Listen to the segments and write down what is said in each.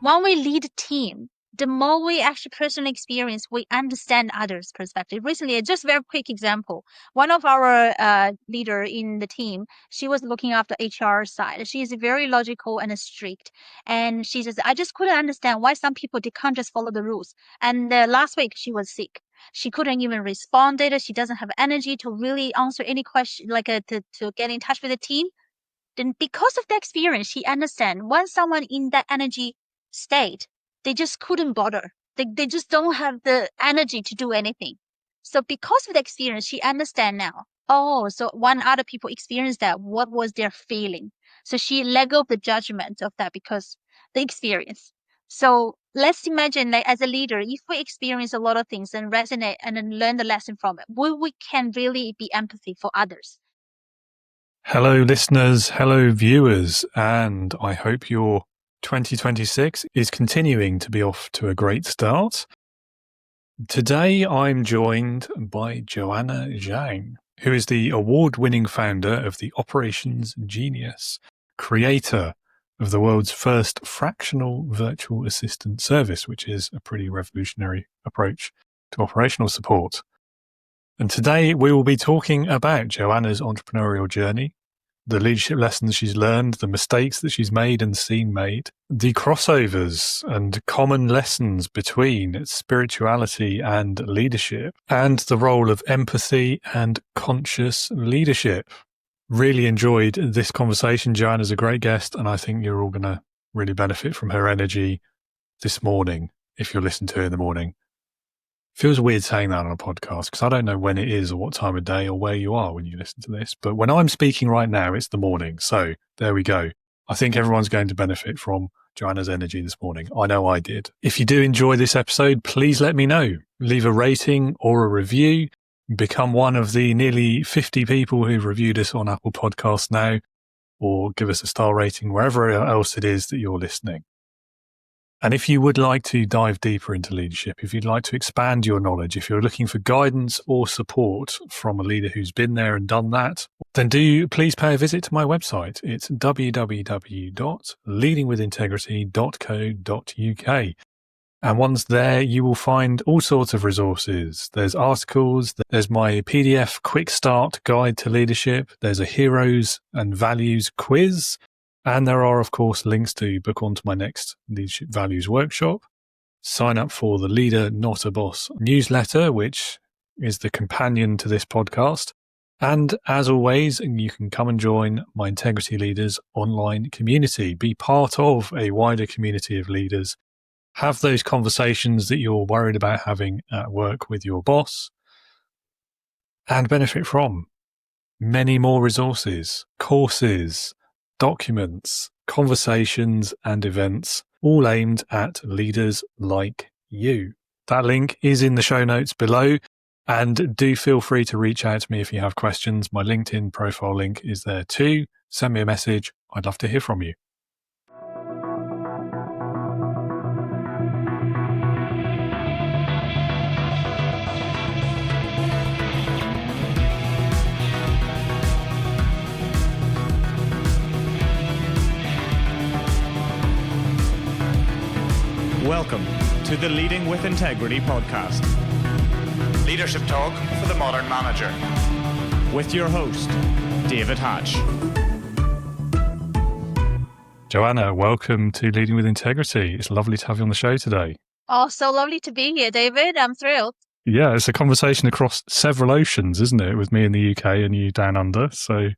when we lead a team, the more we actually personally experience, we understand others' perspective. Recently, just very quick example. One of our leader in the team, she was looking after HR side. She is very logical and strict. And she says, I just couldn't understand why some people, they can't just follow the rules. And last week, she was sick. She couldn't even respond. She doesn't have energy to really answer any question, like to get in touch with the team. Then because of the experience, she understands when someone in that energy state, they just couldn't bother. They just don't have the energy to do anything. So because of the experience, she understands now. Oh, so when other people experience that, what was their feeling? So she let go of the judgment of that because the experience. So let's imagine, like, as a leader, if we experience a lot of things and resonate and then learn the lesson from it, we can really be empathy for others. Hello, listeners. Hello, viewers. And I hope your 2026 is continuing to be off to a great start. Today, I'm joined by Joanna Zhang, who is the award-winning founder of the Operations Genius, creator of the world's first fractional virtual assistant service, which is a pretty revolutionary approach to operational support. And today we will be talking about Joanna's entrepreneurial journey, the leadership lessons she's learned, the mistakes that she's made and seen made, the crossovers and common lessons between spirituality and leadership, and the role of empathy and conscious leadership. Really enjoyed this conversation. Joanna's a great guest, and I think you're all going to really benefit from her energy this morning if you're listening to her in the morning. Feels weird saying that on a podcast because I don't know when it is or what time of day or where you are when you listen to this. But when I'm speaking right now, it's the morning. So there we go. I think everyone's going to benefit from Joanna's energy this morning. I know I did. If you do enjoy this episode, please let me know. Leave a rating or a review. Become one of the nearly 50 people who've reviewed us on Apple Podcasts now, or give us a star rating wherever else it is that you're listening. And if you would like to dive deeper into leadership, if you'd like to expand your knowledge, if you're looking for guidance or support from a leader who's been there and done that, then do please pay a visit to my website. It's www.leadingwithintegrity.co.uk. And once there, you will find all sorts of resources. There's articles, there's my PDF quick start guide to leadership, there's a heroes and values quiz, and there are, of course, links to book onto my next Leadership Values workshop, sign up for the Leader Not a Boss newsletter, which is the companion to this podcast. And as always, you can come and join my Integrity Leaders online community, be part of a wider community of leaders, have those conversations that you're worried about having at work with your boss, and benefit from many more resources, courses, documents, conversations, and events, all aimed at leaders like you. That link is in the show notes below, and do feel free to reach out to me if you have questions. My LinkedIn profile link is there too. Send me a message. I'd love to hear from you. Welcome to the Leading with Integrity podcast. Leadership talk for the modern manager. With your host, David Hatch. Joanna, welcome to Leading with Integrity. It's lovely to have you on the show today. Oh, so lovely to be here, David. I'm thrilled. Yeah, it's a conversation across several oceans, isn't it? With me in the UK and you down under. So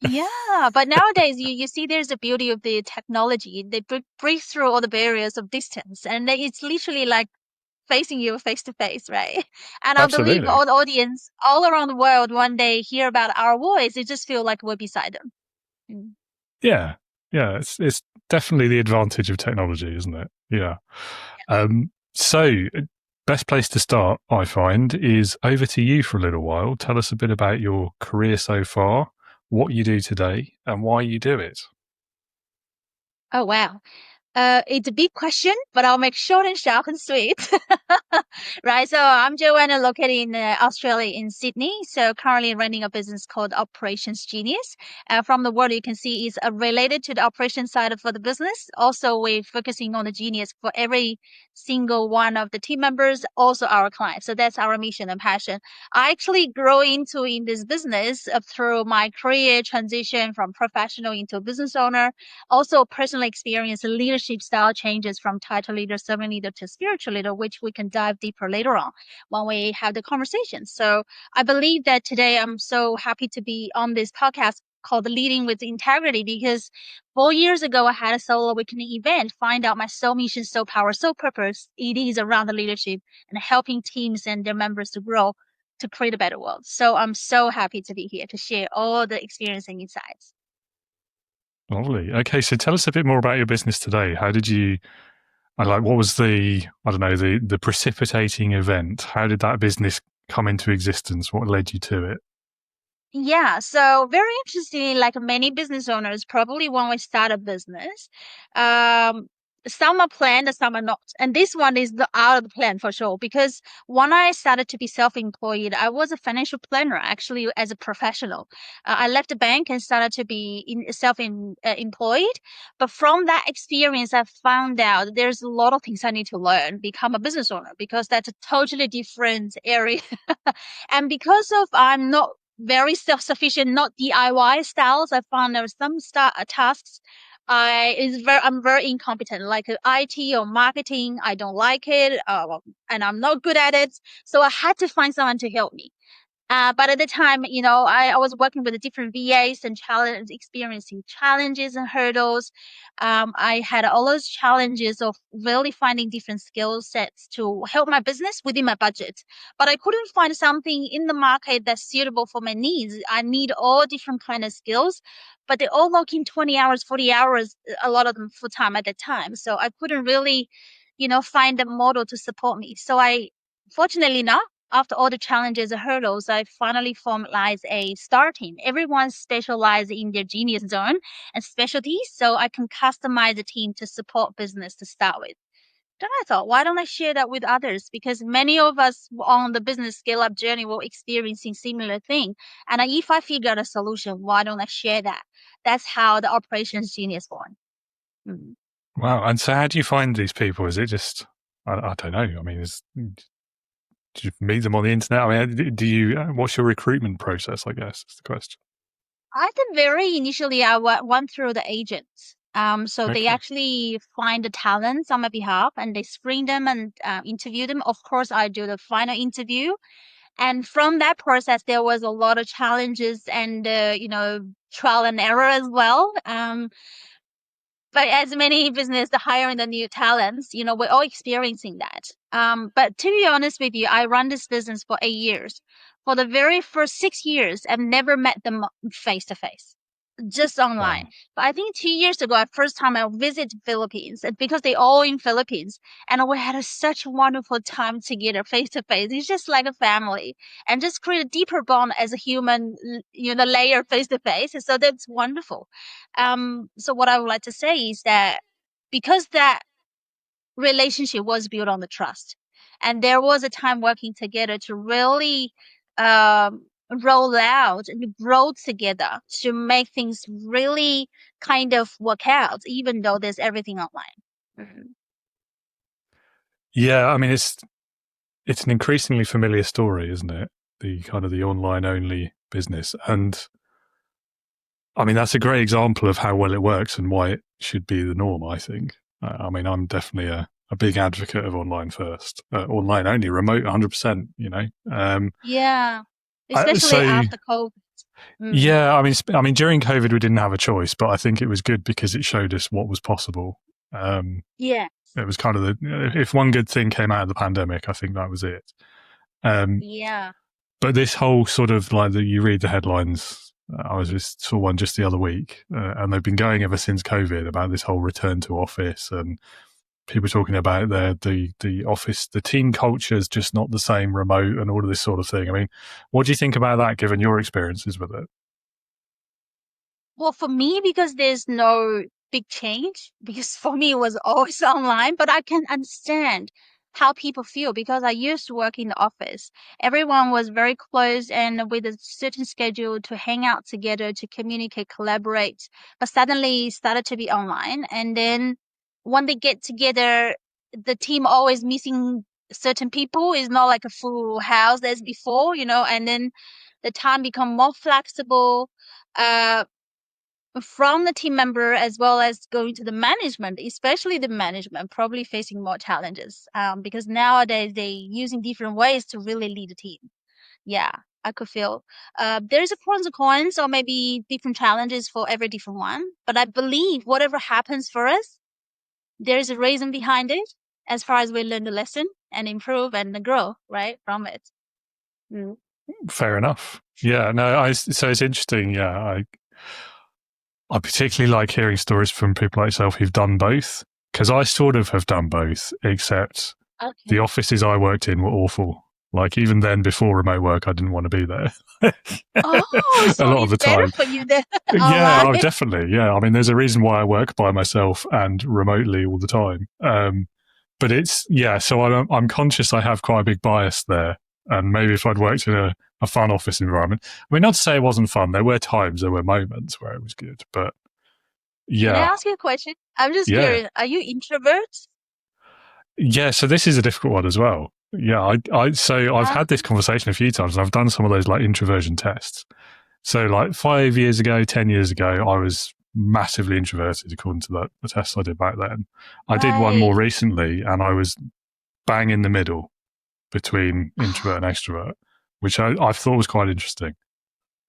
Yeah, but nowadays you see there's the beauty of the technology. They break through all the barriers of distance, and it's literally like facing you face to face, right? And I believe Absolutely. all the audience all around the world one day hear about our voice, it just feel like we're beside them. Yeah, it's definitely the advantage of technology, isn't it? Yeah. So best place to start, I find, is over to you for a little while. Tell us a bit about your career so far, what you do today, and why you do it. Oh, wow. It's a big question, but I'll make short and sharp and sweet. Right. So I'm Joanna, located in Australia, in Sydney. So currently running a business called Operations Genius. From the word you can see is related to the operation side of the business. Also, we're focusing on the genius for every single one of the team members, also our clients. So that's our mission and passion. I actually grow into in this business through my career transition from professional into business owner. Also, personal experience leadership style changes from title leader, servant leader to spiritual leader, which we can dive deeper later on when we have the conversation. So I believe that today I'm so happy to be on this podcast called Leading with Integrity, because 4 years ago I had a solo awakening event, find out my soul mission, soul power, soul purpose. It is around the leadership and helping teams and their members to grow to create a better world. So I'm so happy to be here to share all the experience and insights. Lovely. Okay, so tell us a bit more about your business today. How did you, what was the, I don't know, the precipitating event? How did that business come into existence? What led you to it? Yeah, so very interesting. Like many business owners, probably when we start a business, um, some are planned and some are not. And this one is out of the plan for sure. Because when I started to be self-employed, I was a financial planner actually as a professional. I left the bank and started to be self-employed. But from that experience, I found out there's a lot of things I need to learn, become a business owner, because that's a totally different area. And because of I'm not very self-sufficient, not DIY styles. I found there are some tasks I'm very incompetent, like IT or marketing. I don't like it, and I'm not good at it. So I had to find someone to help me. But at the time, I was working with the different VAs and experiencing challenges and hurdles. I had all those challenges of really finding different skill sets to help my business within my budget. But I couldn't find something in the market that's suitable for my needs. I need all different kind of skills, but they all work in 20 hours, 40 hours, a lot of them full time at the time. So I couldn't really, find a model to support me. So fortunately enough, after all the challenges and hurdles, I finally formalized a star team. Everyone specializes in their genius zone and specialties, so I can customize the team to support business to start with. Then I thought, why don't I share that with others? Because many of us on the business scale up journey were experiencing similar thing. And if I figured a solution, why don't I share that? That's how the operations genius born. Mm. Wow. And so how do you find these people? Is it just, I don't know. I mean, do you meet them on the internet? I mean, do you, what's your recruitment process, I guess, is the question. I think very initially I went through the agents. So they Okay. actually find the talents on my behalf and they screen them and interview them. Of course, I do the final interview. And from that process, there was a lot of challenges and, trial and error as well. But as many business, the hiring the new talents, we're all experiencing that. But to be honest with you, I run this business for 8 years. For the very first 6 years, I've never met them face to face, just online. Wow. But I think 2 years ago, first time I visited Philippines, and because they all in Philippines, and we had such a wonderful time together face to face. It's just like a family, and just create a deeper bond as a human, layer face to face. So that's wonderful. So what I would like to say is that because that relationship was built on the trust, and there was a time working together to really um, roll out and grow together to make things really kind of work out, even though there's everything online. Mhm. Yeah. I mean, it's an increasingly familiar story, isn't it? The kind of the online only business. And I mean, that's a great example of how well it works and why it should be the norm, I think. I mean, I'm definitely a big advocate of online first, online only, remote 100%, Yeah, So, especially after COVID. Mm. yeah, I mean, during COVID, we didn't have a choice, but I think it was good because it showed us what was possible. Yeah, It was kind of if one good thing came out of the pandemic, I think that was it. Um, yeah. but this whole sort of you read the headlines. I was just saw one just the other week, and they've been going ever since COVID about this whole return to office and people talking about the office, the team culture is just not the same remote and all of this sort of thing. I mean, what do you think about that, given your experiences with it? Well, for me, because there's no big change because for me it was always online, but I can understand how people feel because I used to work in the office. Everyone was very close and with a certain schedule to hang out together, to communicate, collaborate, but suddenly it started to be online. And then when they get together, the team always missing certain people. Is not like a full house as before, and then the time become more flexible. From the team member as well as going to the management, especially the management, probably facing more challenges because nowadays they using different ways to really lead a team. Yeah, I could feel there's a pros and cons or maybe different challenges for every different one. But I believe whatever happens for us, there's a reason behind it as far as we learn the lesson and improve and grow, right, from it. Mm. Fair enough. Yeah, no, so it's interesting. Yeah, I particularly like hearing stories from people like yourself who've done both, because I sort of have done both, except the Okay. offices I worked in were awful. Like even then, before remote work, I didn't want to be there. Oh, A so lot of it's the better time. for you than Yeah, online. oh, definitely. Yeah, I mean, there's a reason why I work by myself and remotely all the time. But it's so I'm conscious I have quite a big bias there, and maybe if I'd worked in a fun office environment, I mean, not to say it wasn't fun. There were times, there were moments where it was good, but Can I yeah, ask you a question? I'm just yeah, curious. Are you introvert? yeah. So this is a difficult one as well. Yeah, so I've Uh, had this conversation a few times, and I've done some of those like introversion tests. So like 5 years ago, 10 years ago, I was massively introverted according to the tests I did back then. I did one more right. recently, and I was bang in the middle between introvert and extrovert, which I thought was quite interesting.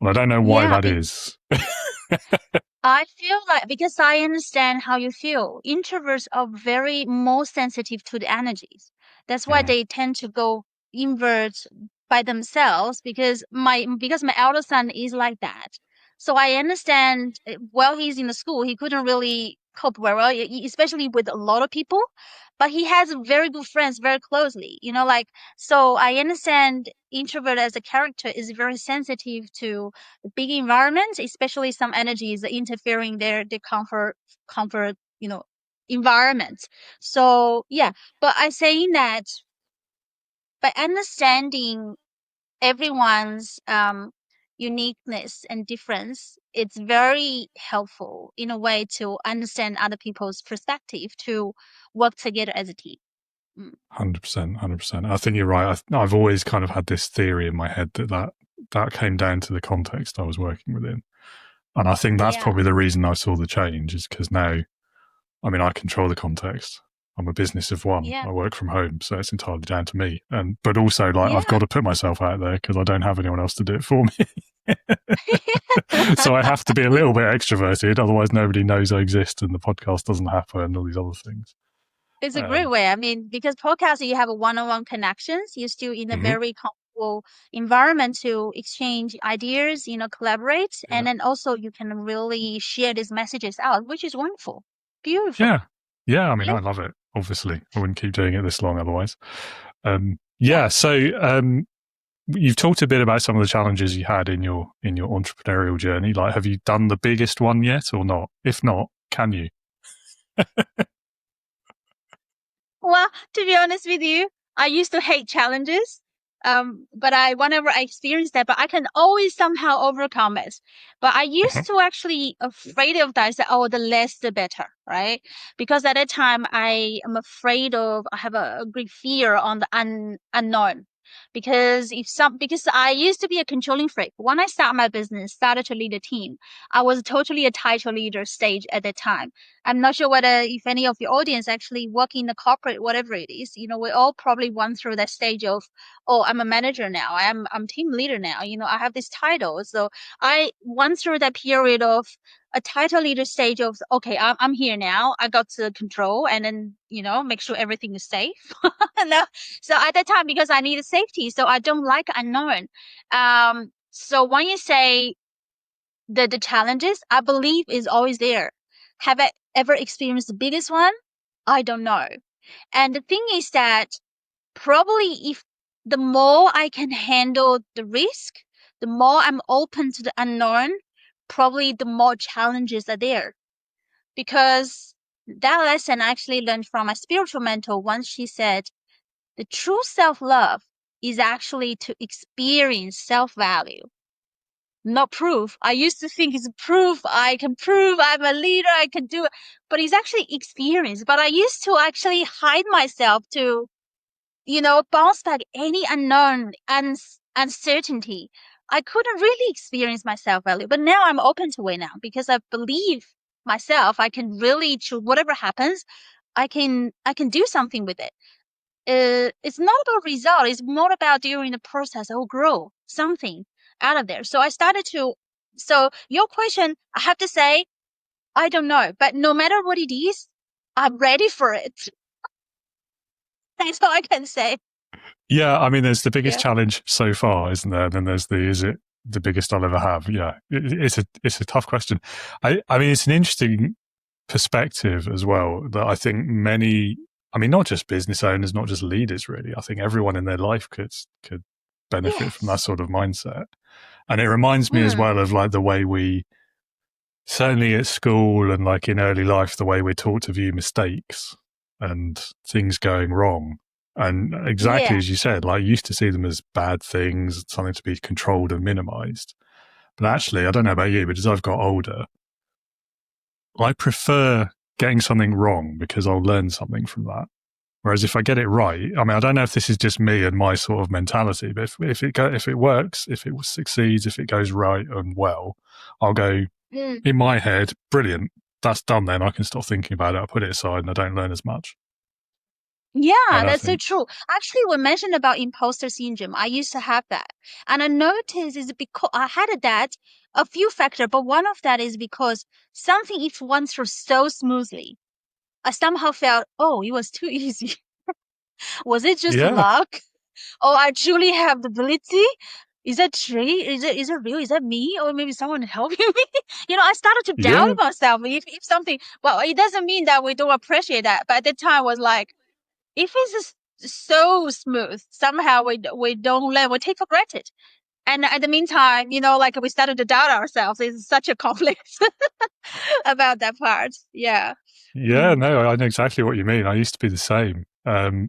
And I don't know why Yeah, that is. I feel like because I understand how you feel, introverts are very more sensitive to the energies. That's why Mm, they tend to go invert by themselves because my elder son is like that. So I understand while he's in the school, he couldn't really cope very well, especially with a lot of people. But he has very good friends very closely, like so I understand introvert as a character is very sensitive to big environments, especially some energies interfering their comfort, environment. So yeah, but I saying that by understanding everyone's uniqueness and difference, it's very helpful in a way to understand other people's perspective to work together as a team. Mm. 100%, 100%. I think you're right. I've always kind of had this theory in my head that came down to the context I was working within. And I think that's Yeah, probably the reason I saw the change is because now, I mean, I control the context. I'm a business of one. yeah, I work from home, so it's entirely down to me. And but also, like, I've got yeah. to put myself out there because I don't have anyone else to do it for me. So I have to be a little bit extroverted, otherwise nobody knows I exist and the podcast doesn't happen and all these other things. It's a great Um, way. I mean, because podcasting, you have a one-on-one connections. You're still in a mhm, very comfortable environment to exchange ideas, collaborate, and yeah, then also you can really share these messages out, which is wonderful, beautiful. yeah, yeah. I mean, Yeah, I love it. Obviously, I wouldn't keep doing it this long otherwise. yeah. Yeah. So you've talked a bit about some of the challenges you had in your entrepreneurial journey. Like, have you done the biggest one yet, or not? If not, can you? Well, to be honest with you, I used to hate challenges. But whenever I experience that, but I can always somehow overcome it. But I used to actually afraid of that. I said, oh, the less the better, right? Because at that time I am afraid of, I have a great fear on the unknown. Because I used to be a controlling freak. When I started my business, started to lead a team, I was totally a title leader stage at that time. I'm not sure whether if any of your audience actually work in the corporate, whatever it is, we all probably went through that stage of, oh, I'm a manager now. I'm team leader now. I have this title. So I went through that period of a title leader stage of, okay, I'm here now. I got to control and then, make sure everything is safe. No, so at that time, because I needed safety, so I don't like unknown. So when you say the challenges, I believe is always there. Have I ever experienced the biggest one? I don't know. And the thing is that probably if the more I can handle the risk, the more I'm open to the unknown, probably the more challenges are there. because that lesson I actually learned from my spiritual mentor once. She said, the true self-love is actually to experience self-value, not proof. I used to think it's proof. I can prove I'm a leader. I can do it. But it's actually experience. But I used to actually hide myself to, bounce back any unknown uncertainty. I couldn't really experience my self-value. But now I'm open to it now because I believe myself. I can really choose whatever happens. I can do something with it. It's not about result. It's more about during the process, I will grow something out of there. So I started to. So your question, I have to say, I don't know. But no matter what it is, I'm ready for it. That's all I can say. Yeah, I mean, there's the biggest Yeah. challenge so far, isn't there? Then there's is it the biggest I'll ever have? Yeah, it's a tough question. I mean, it's an interesting perspective as well that I think many, I mean, not just business owners, not just leaders, really. I think everyone in their life could benefit from that Yes. sort of mindset. And it reminds me as well of like the way we, certainly at school and like in early life, the way we're taught to view mistakes and things going wrong. And exactly Yeah. as you said, like, used to see them as bad things, something to be controlled and minimized. But actually, I don't know about you, but as I've got older, I prefer getting something wrong because I'll learn something from that. Whereas if I get it right, I mean, I don't know if this is just me and my sort of mentality, but if it works, if it succeeds, if it goes right and well, I'll go, in my head, brilliant. That's done then. I can stop thinking about it. I put it aside and I don't learn as much. Yeah, And I that's so think, true. Actually, we mentioned about imposter syndrome. I used to have that. And I noticed is because I had that, a few factors, but one of that is because something if went through so smoothly, I somehow felt, oh, it was too easy. Was it just yeah, luck? Oh, I truly have the ability? Is that true? Is it real? Is that me? Or maybe someone helping me? I started to doubt yeah, myself. If something, well, it doesn't mean that we don't appreciate that. But at the time, I was like, if it's just so smooth, somehow we don't let, we take for granted. And at the meantime, like we started to doubt ourselves. It's such a conflict about that part. Yeah. yeah. No, I know exactly what you mean. I used to be the same.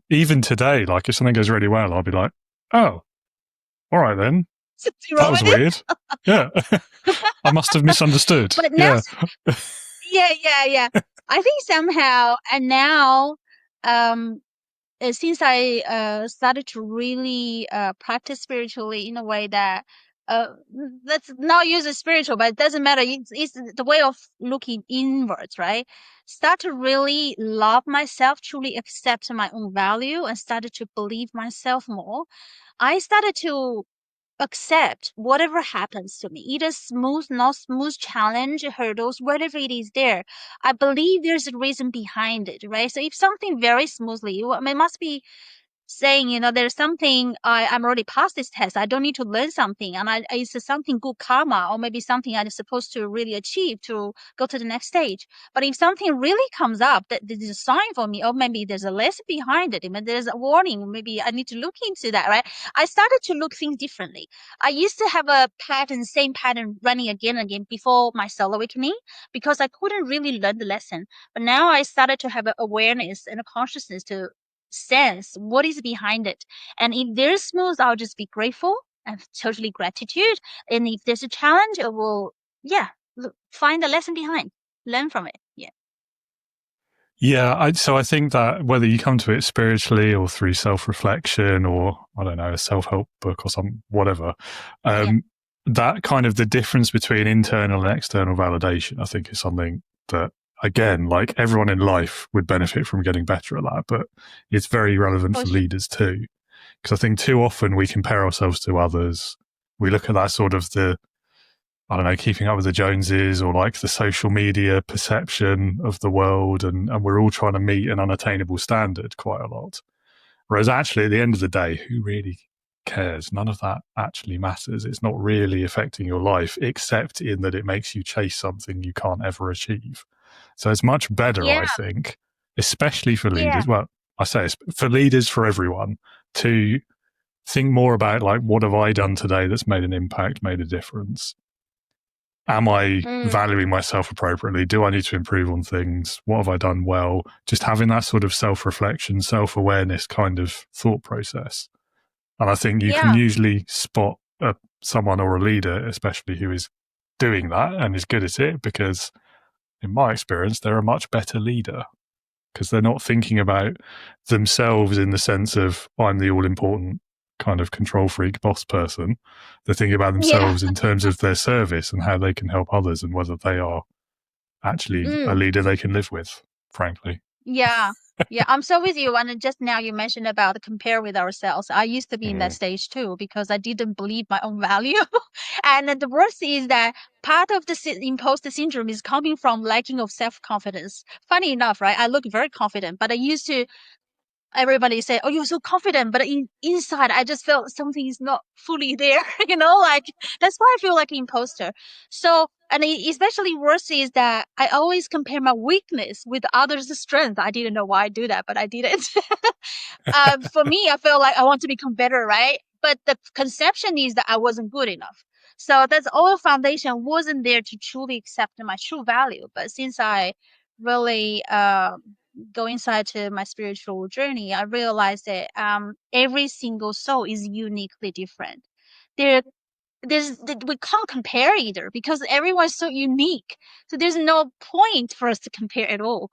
Even today, like if something goes really well, I'll be like, oh, all right then. Something That wrong was with it. weird. Yeah. I must have misunderstood. But now, Yeah. yeah. I think somehow, and now, um, since I started to really practice spiritually in a way that uh, let's not use it spiritual, but it doesn't matter. It's the way of looking inwards, right? Start to really love myself, truly accept my own value, and started to believe myself more. I started to accept whatever happens to me, either smooth, not smooth, challenge, hurdles, whatever it is there. I believe there's a reason behind it, right? So if something very smoothly, it must be saying, there's something, I'm already past this test. I don't need to learn something. And it's something good karma, or maybe something I'm supposed to really achieve to go to the next stage. But if something really comes up, that there's a sign for me, or maybe there's a lesson behind it, maybe there's a warning, maybe I need to look into that, right? I started to look things differently. I used to have a pattern, same pattern running again and again before my soul awakening, because I couldn't really learn the lesson. But now I started to have an awareness and a consciousness to sense what is behind it. And if there's smooth, I'll just be grateful and totally gratitude. And if there's a challenge, I will, find the lesson behind, learn from it. Yeah. Yeah, so I think that whether you come to it spiritually or through self-reflection or, I don't know, a self-help book or some whatever, Yeah. that kind of the difference between internal and external validation, I think, is something that, again, like everyone in life would benefit from getting better at that, but it's very relevant For for sure. leaders too. Because I think too often we compare ourselves to others. We look at that sort of I don't know, keeping up with the Joneses or like the social media perception of the world. And we're all trying to meet an unattainable standard quite a lot. Whereas actually, at the end of the day, who really cares? None of that actually matters. It's not really affecting your life, except in that it makes you chase something you can't ever achieve. So it's much better, Yeah. I think, especially for Yeah. leaders. Well, I say for leaders, for everyone, to think more about like, what have I done today that's made an impact, made a difference? Am I Mm. valuing myself appropriately? Do I need to improve on things? What have I done well? Just having that sort of self-reflection, self-awareness kind of thought process. And I think you can Yeah. usually spot someone or a leader, especially who is doing that and is good at it, because in my experience, they're a much better leader because they're not thinking about themselves in the sense of I'm the all important kind of control freak boss person. They're thinking about Yeah. themselves in terms of their service and how they can help others and whether they are actually a Mm. leader they can live with, frankly. Yeah. Yeah, I'm so with you. And just now you mentioned about compare with ourselves. I used to be in that Mm. stage too because I didn't believe my own value. And the worst is that part of the imposter syndrome is coming from lacking of self-confidence. Funny enough, right? I look very confident, but I used to everybody say, "Oh, you're so confident," but inside, I just felt something is not fully there. Like that's why I feel like an imposter. So, and especially worse is that I always compare my weakness with others' strength. I didn't know why I do that, but I did it. For me, I felt like I want to become better, right? But the conception is that I wasn't good enough. So that's all foundation wasn't there to truly accept my true value. But since I really go inside to my spiritual journey, I realized that every single soul is uniquely different. There we can't compare either because everyone's so unique. So there's no point for us to compare at all.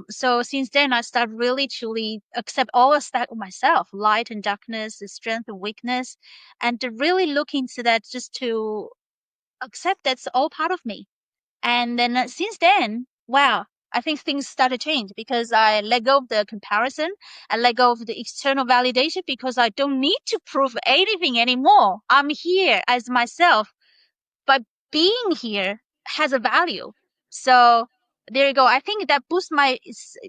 So since then, I started really truly accept all aspects of myself, light and darkness, the strength and weakness, and to really look into that just to accept that's all part of me. And then since then, wow, I think things started to change because I let go of the comparison. I let go of the external validation because I don't need to prove anything anymore. I'm here as myself, but being here has a value. So there you go. I think that boosts my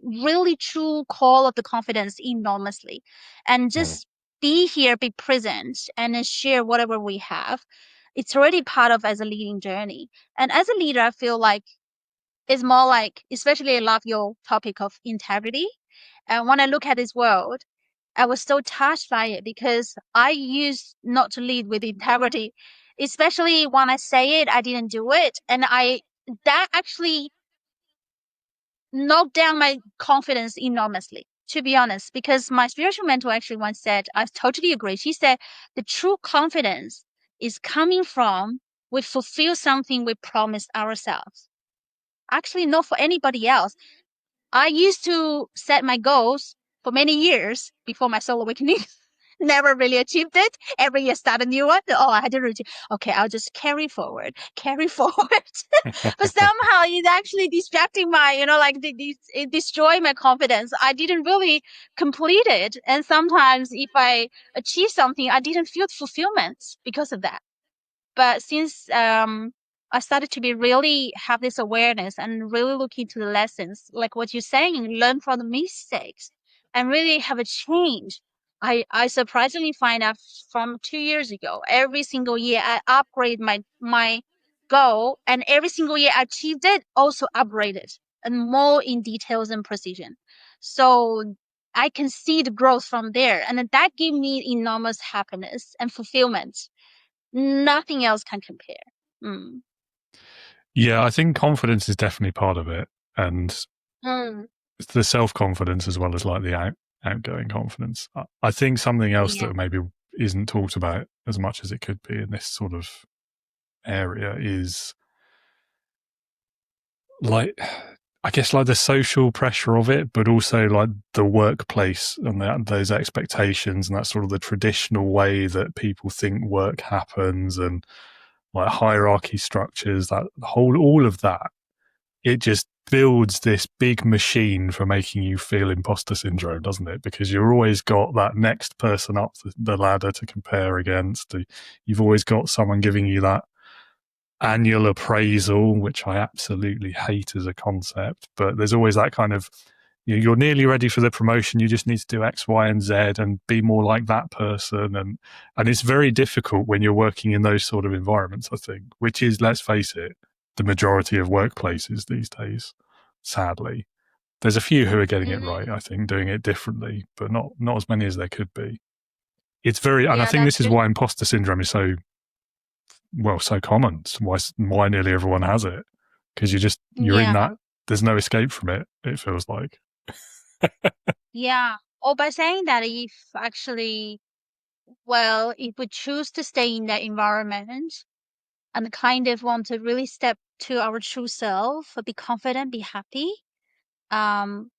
really true call of the confidence enormously. And Mm. just be here, be present, and then share whatever we have. It's already part of as a leading journey. And as a leader, I feel like it's more like, especially I love your topic of integrity. And when I look at this world, I was so touched by it because I used not to lead with integrity, especially when I say it, I didn't do it. And that actually knocked down my confidence enormously, to be honest, because my spiritual mentor actually once said, I totally agree. She said, the true confidence is coming from we fulfill something we promised ourselves. Actually, not for anybody else. I used to set my goals for many years before my soul awakening. Never really achieved it. Every year start a new one. Oh, I had to achieve. Okay, I'll just carry forward, carry forward. But somehow it's actually distracting my, like it destroy my confidence. I didn't really complete it. And sometimes if I achieve something, I didn't feel fulfillment because of that. But since I started to be really have this awareness and really look into the lessons, like what you're saying, learn from the mistakes and really have a change. I surprisingly find out from 2 years ago, every single year I upgrade my goal, and every single year I achieved it, also upgraded and more in details and precision. So I can see the growth from there, and that gave me enormous happiness and fulfillment. Nothing else can compare. Mm. Yeah, I think confidence is definitely part of it. And Mm. the self-confidence as well as like the outgoing confidence. I think something else Yeah. that maybe isn't talked about as much as it could be in this sort of area is like, I guess like the social pressure of it, but also like the workplace and those expectations and that sort of the traditional way that people think work happens and like hierarchy structures, that whole, all of that. It just builds this big machine for making you feel imposter syndrome, doesn't it? Because you've always got that next person up the ladder to compare against. You've always got someone giving you that annual appraisal, which I absolutely hate as a concept. But there's always that kind of, you're nearly ready for the promotion. You just need to do X, Y, and Z and be more like that person. And it's very difficult when you're working in those sort of environments, I think, which is, let's face it, the majority of workplaces these days, sadly. There's a few who are getting it right, Mm-hmm. I think, doing it differently, but not as many as there could be. It's very, and I Yeah, think that's this is just why imposter syndrome is so so common. It's why nearly everyone has it, because you're in Yeah. that. There's no escape from it. It feels like. Yeah. Or by saying that if actually, well, if we choose to stay in that environment and kind of want to really step to our true self, be confident, be happy, um,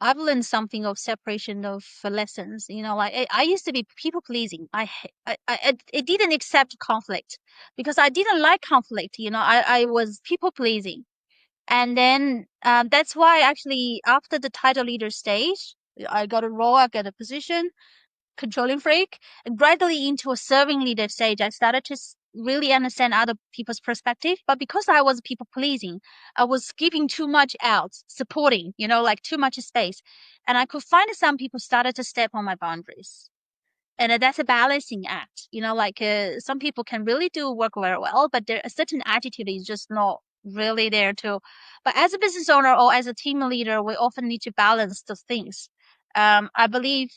I've learned something of separation of lessons. Like I used to be people pleasing. I didn't accept conflict because I didn't like conflict. I was people pleasing. And then that's why actually after the title leader stage, I got a role, I got a position, controlling freak, and gradually into a serving leader stage, I started to really understand other people's perspective. But because I was people pleasing, I was giving too much out, supporting, like too much space. And I could find some people started to step on my boundaries. And that's a balancing act. Like some people can really do work very well, but a certain attitude is just not really there too. But as a business owner or as a team leader, we often need to balance those things. I believe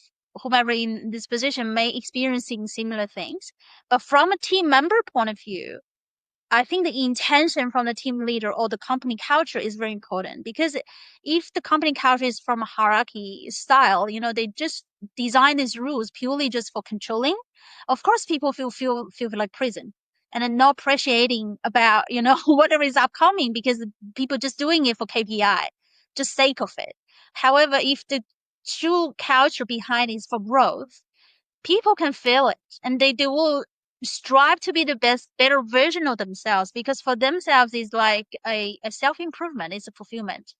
whomever in this position may experiencing similar things, but from a team member point of view, I think the intention from the team leader or the company culture is very important, because if the company culture is from a hierarchy style, they just design these rules purely just for controlling. Of course, people feel like prison, and then not appreciating about whatever is upcoming, because people just doing it for KPI, just sake of it. However, if the true culture behind is for growth, people can feel it, and they will strive to be the better version of themselves, because for themselves is like a self-improvement, it's a fulfillment.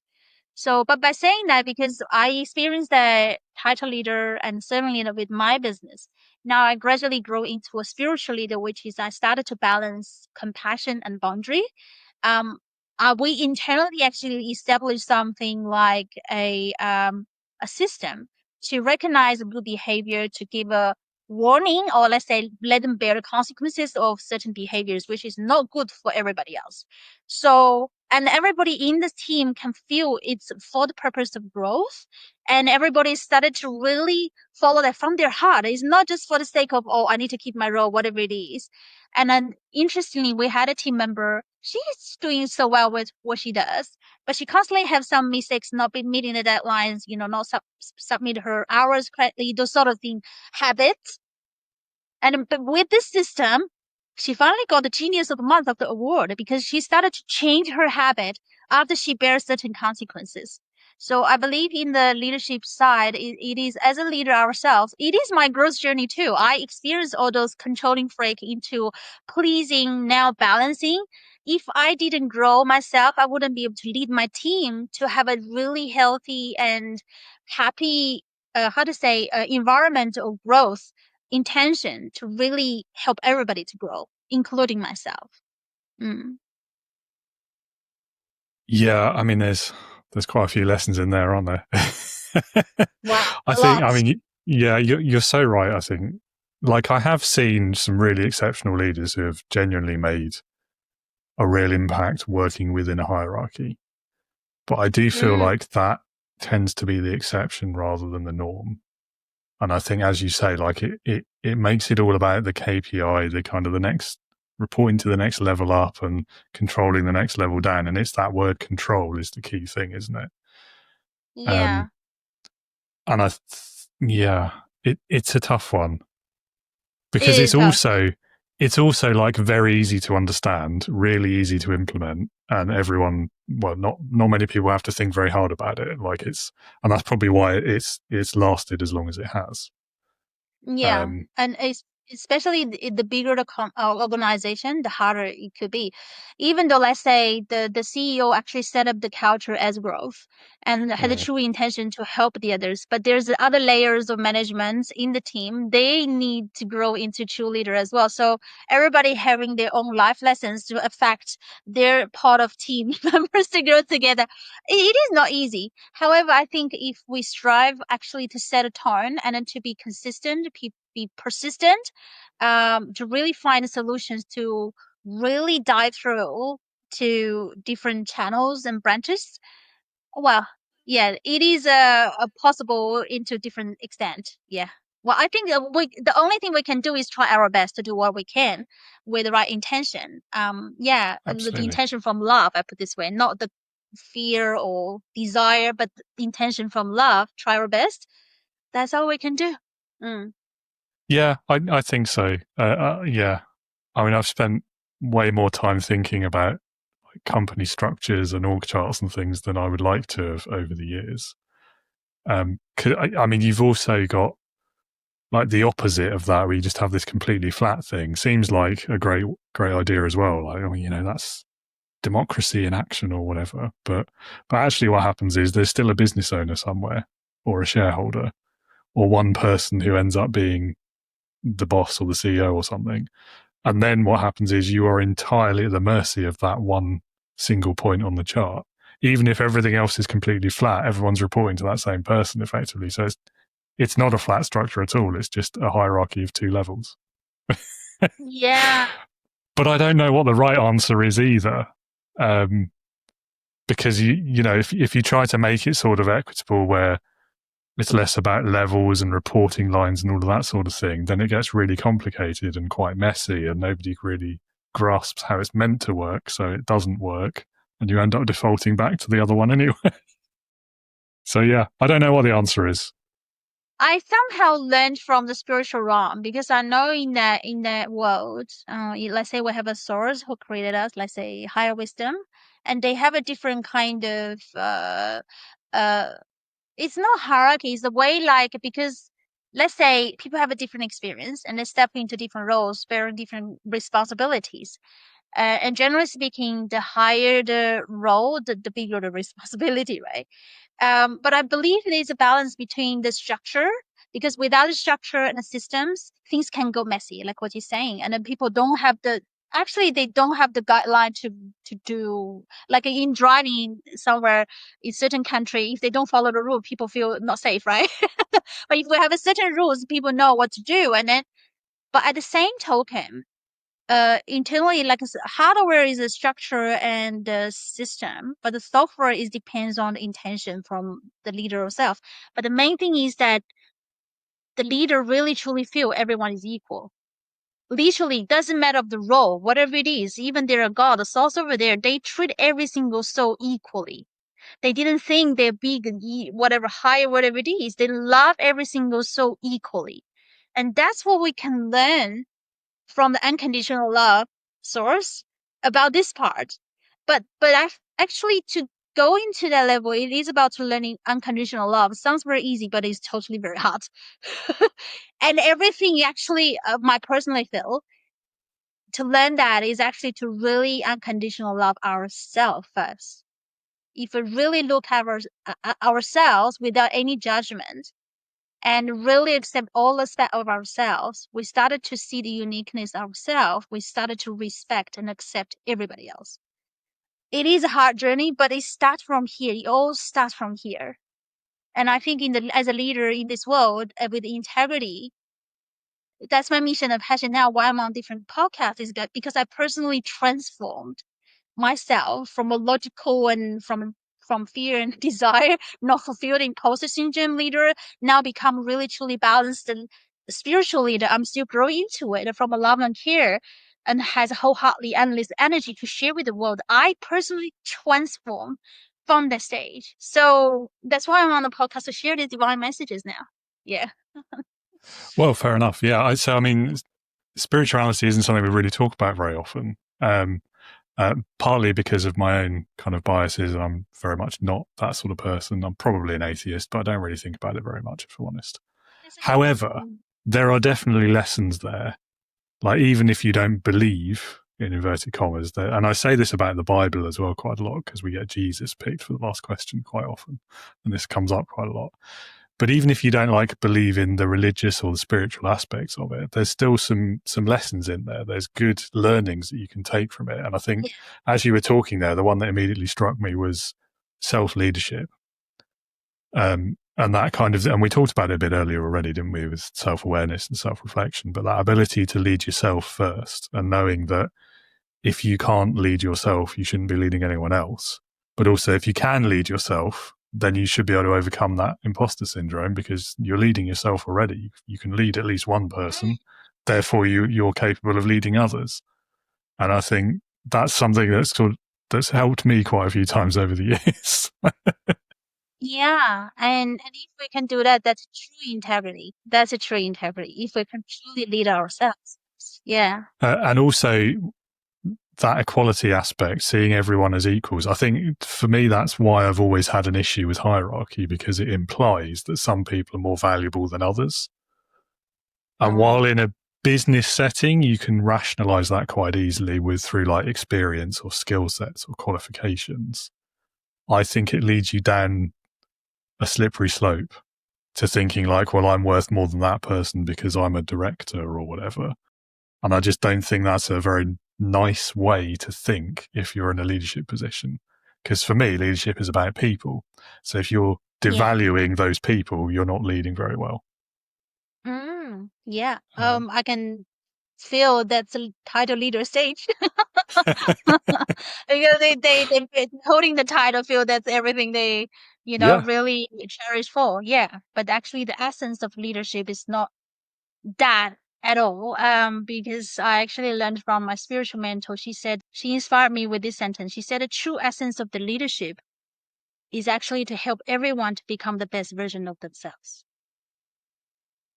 So, but by saying that, because I experienced the title leader and servant leader with my business, now I gradually grow into a spiritual leader, which is I started to balance compassion and boundary. um we internally actually established something like a system to recognize good behavior, to give a warning, or let's say let them bear the consequences of certain behaviors, which is not good for everybody else. So, and everybody in the team can feel it's for the purpose of growth, and everybody started to really follow that from their heart. It's not just for the sake of, oh, I need to keep my role, whatever it is. And then interestingly, we had a team member. She's doing so well with what she does, but she constantly have some mistakes, not be meeting the deadlines, not submit her hours correctly, those sort of thing, habits. And but with this system, she finally got the Genius of the Month of the award, because she started to change her habit after she bears certain consequences. So I believe in the leadership side, it is as a leader ourselves, it is my growth journey too. I experienced all those controlling freak into pleasing, now balancing. If I didn't grow myself, I wouldn't be able to lead my team to have a really healthy and happy, environment of growth, intention to really help everybody to grow, including myself. Mm. Yeah, I mean, there's quite a few lessons in there, aren't there? Wow, I a think. lot. I mean, yeah, you're so right. I think, like, I have seen some really exceptional leaders who have genuinely made a real impact working within a hierarchy, but I do feel Mm. like that tends to be the exception rather than the norm. And I think, as you say, like it makes it all about the KPI, the kind of the next reporting to the next level up and controlling the next level down. And it's that word control is the key thing, isn't it? Yeah, Um, and yeah, it's a tough one it because is tough. it's also like very easy to understand, really easy to implement, and everyone, well, not many people have to think very hard about it. Like and that's probably why it's lasted as long as it has. Yeah, Um, and especially the bigger the organization, the harder it could be. Even though, let's say, the CEO actually set up the culture as growth and had a mm, true intention to help the others, but there's other layers of management in the team. They need to grow into true leader as well. So everybody having their own life lessons to affect their part of team members to grow together. It is not easy. However, I think if we strive actually to set a tone and then to be consistent, be persistent, to really find solutions to really dive through to different channels and branches. Well, yeah, it is a possible into different extent. Yeah. Well, I think the only thing we can do is try our best to do what we can with the right intention. The Absolutely. intention from love, I put this way, not the fear or desire, but the intention from love. Try our best. That's all we can do. Yeah, I think so. Yeah. I mean, I've spent way more time thinking about company structures and org charts and things than I would like to have over the years. I mean, you've also got like the opposite of that, where you just have this completely flat thing. Seems like a great idea as well. Like, that's democracy in action or whatever. But actually, what happens is there's still a business owner somewhere, or a shareholder, or one person who ends up being the boss or the CEO or something. And then what happens is you are entirely at the mercy of that one single point on the chart. Even if everything else is completely flat, everyone's reporting to that same person effectively. So it's not a flat structure at all. It's just a hierarchy of two levels. Yeah. But I don't know what the right answer is either. Because if you try to make it sort of equitable, where it's less about levels and reporting lines and all of that sort of thing, then it gets really complicated and quite messy, and nobody really grasps how it's meant to work, so it doesn't work, and you end up defaulting back to the other one anyway. So yeah, I don't know what the answer is. I somehow learned from the spiritual realm, because I know in that world, let's say we have a source who created us, let's say higher wisdom, and they have a different kind of it's not hierarchy, it's the way, like, because let's say people have a different experience and they step into different roles, bearing different responsibilities. And generally speaking, the higher the role, the bigger the responsibility, right? But I believe there's a balance between the structure, because without the structure and the systems, things can go messy, like what you're saying. And then people don't have they don't have the guideline to do, like in driving somewhere in certain country. If they don't follow the rule, people feel not safe, right? But if we have a certain rules, people know what to do. But at the same token, internally, like hardware is a structure and the system, but the software is depends on the intention from the leader herself. But the main thing is that the leader really truly feel everyone is equal. Literally, doesn't matter of the role, whatever it is, even they're a god, a source over there, they treat every single soul equally. They didn't think they're big and whatever higher, whatever it is. They love every single soul equally. And that's what we can learn from the unconditional love source about this part. But actually, to go into that level, it is about to learning unconditional love. It sounds very easy, but it's totally very hard. And everything actually, my personally feel, to learn that is actually to really unconditional love ourselves first. If we really look at ourselves without any judgment, and really accept all aspects of ourselves, we started to see the uniqueness of ourselves. We started to respect and accept everybody else. It is a hard journey, but it starts from here. It all starts from here. And I think as a leader in this world, with integrity, that's my mission and passion now. Why I'm on different podcasts is that because I personally transformed myself from a logical and from fear and desire, not fulfilled imposter syndrome leader, now become really truly balanced and spiritual leader. I'm still growing into it from a love and care, and has wholeheartedly endless energy to share with the world. I personally transform from that stage. So that's why I'm on the podcast to share these divine messages now. Yeah. Well, fair enough. Yeah. I mean, spirituality isn't something we really talk about very often. Partly because of my own kind of biases. I'm very much not that sort of person. I'm probably an atheist, but I don't really think about it very much, if I'm honest. However, there are definitely lessons there. Like, even if you don't believe, in inverted commas, and I say this about the Bible as well quite a lot, because we get Jesus picked for the last question quite often, and this comes up quite a lot. But even if you don't believe in the religious or the spiritual aspects of it, there's still some lessons in there. There's good learnings that you can take from it. And I think as you were talking there, the one that immediately struck me was self-leadership. And that kind of, and we talked about it a bit earlier already, didn't we, with self-awareness and self-reflection, but that ability to lead yourself first, and knowing that if you can't lead yourself, you shouldn't be leading anyone else. But also, if you can lead yourself, then you should be able to overcome that imposter syndrome because you're leading yourself already. You can lead at least one person, therefore you're capable of leading others. And I think that's something that's helped me quite a few times over the years. Yeah, and if we can do that, that's true integrity. That's a true integrity. If we can truly lead ourselves. Yeah. And also that equality aspect, seeing everyone as equals. I think for me, that's why I've always had an issue with hierarchy, because it implies that some people are more valuable than others. And while in a business setting, you can rationalize that quite easily through like experience or skill sets or qualifications, I think it leads you down a slippery slope to thinking like, well, I'm worth more than that person because I'm a director or whatever. And I just don't think that's a very nice way to think if you're in a leadership position. Because for me, leadership is about people. So if you're devaluing those people, you're not leading very well. Yeah. I can feel that's a title leader stage. Because they holding the title feel that's everything they, really cherish for. Yeah. But actually the essence of leadership is not that at all. Because I actually learned from my spiritual mentor. She inspired me with this sentence. She said the true essence of the leadership is actually to help everyone to become the best version of themselves.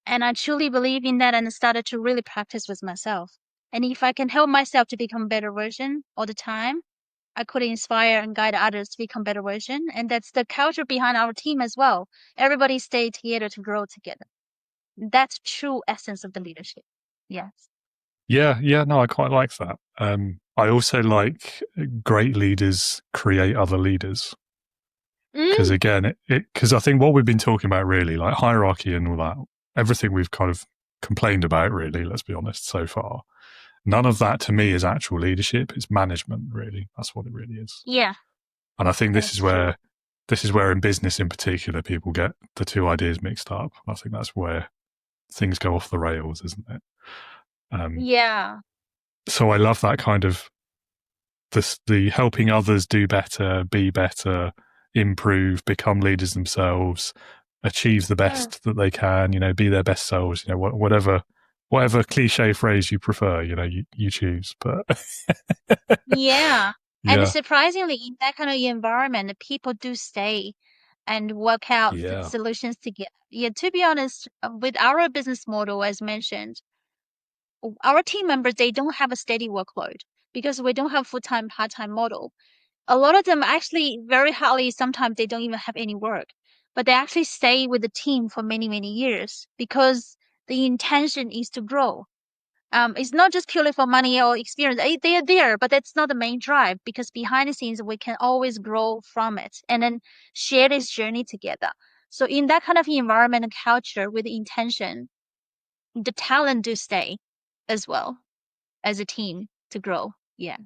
And I truly believe in that and started to really practice with myself. And if I can help myself to become a better version all the time, I could inspire and guide others to become better version. And that's the culture behind our team as well. Everybody stay together to grow together. That's true essence of the leadership. Yes. Yeah, no, I quite like that. I also like great leaders create other leaders. Because again, because I think what we've been talking about really, like hierarchy and all that, everything we've kind of complained about really, let's be honest, so far, none of that to me is actual leadership. It's management, really. That's what it really is. Yeah. And I think this is where in business in particular, people get the two ideas mixed up. I think that's where things go off the rails, isn't it? Yeah. So I love that kind of the helping others do better, be better, improve, become leaders themselves, achieve the best that they can, be their best selves, whatever cliche phrase you prefer, you choose. But yeah. And surprisingly, in that kind of environment, people do stay and work out solutions together. Yeah, to be honest, with our business model, as mentioned, our team members, they don't have a steady workload because we don't have full-time, part-time model. A lot of them actually very hardly, sometimes they don't even have any work, but they actually stay with the team for many, many years because the intention is to grow. It's not just purely for money or experience. They are there, but that's not the main drive because behind the scenes, we can always grow from it and then share this journey together. So in that kind of environment and culture with intention, the talent do stay as well as a team to grow. Yeah.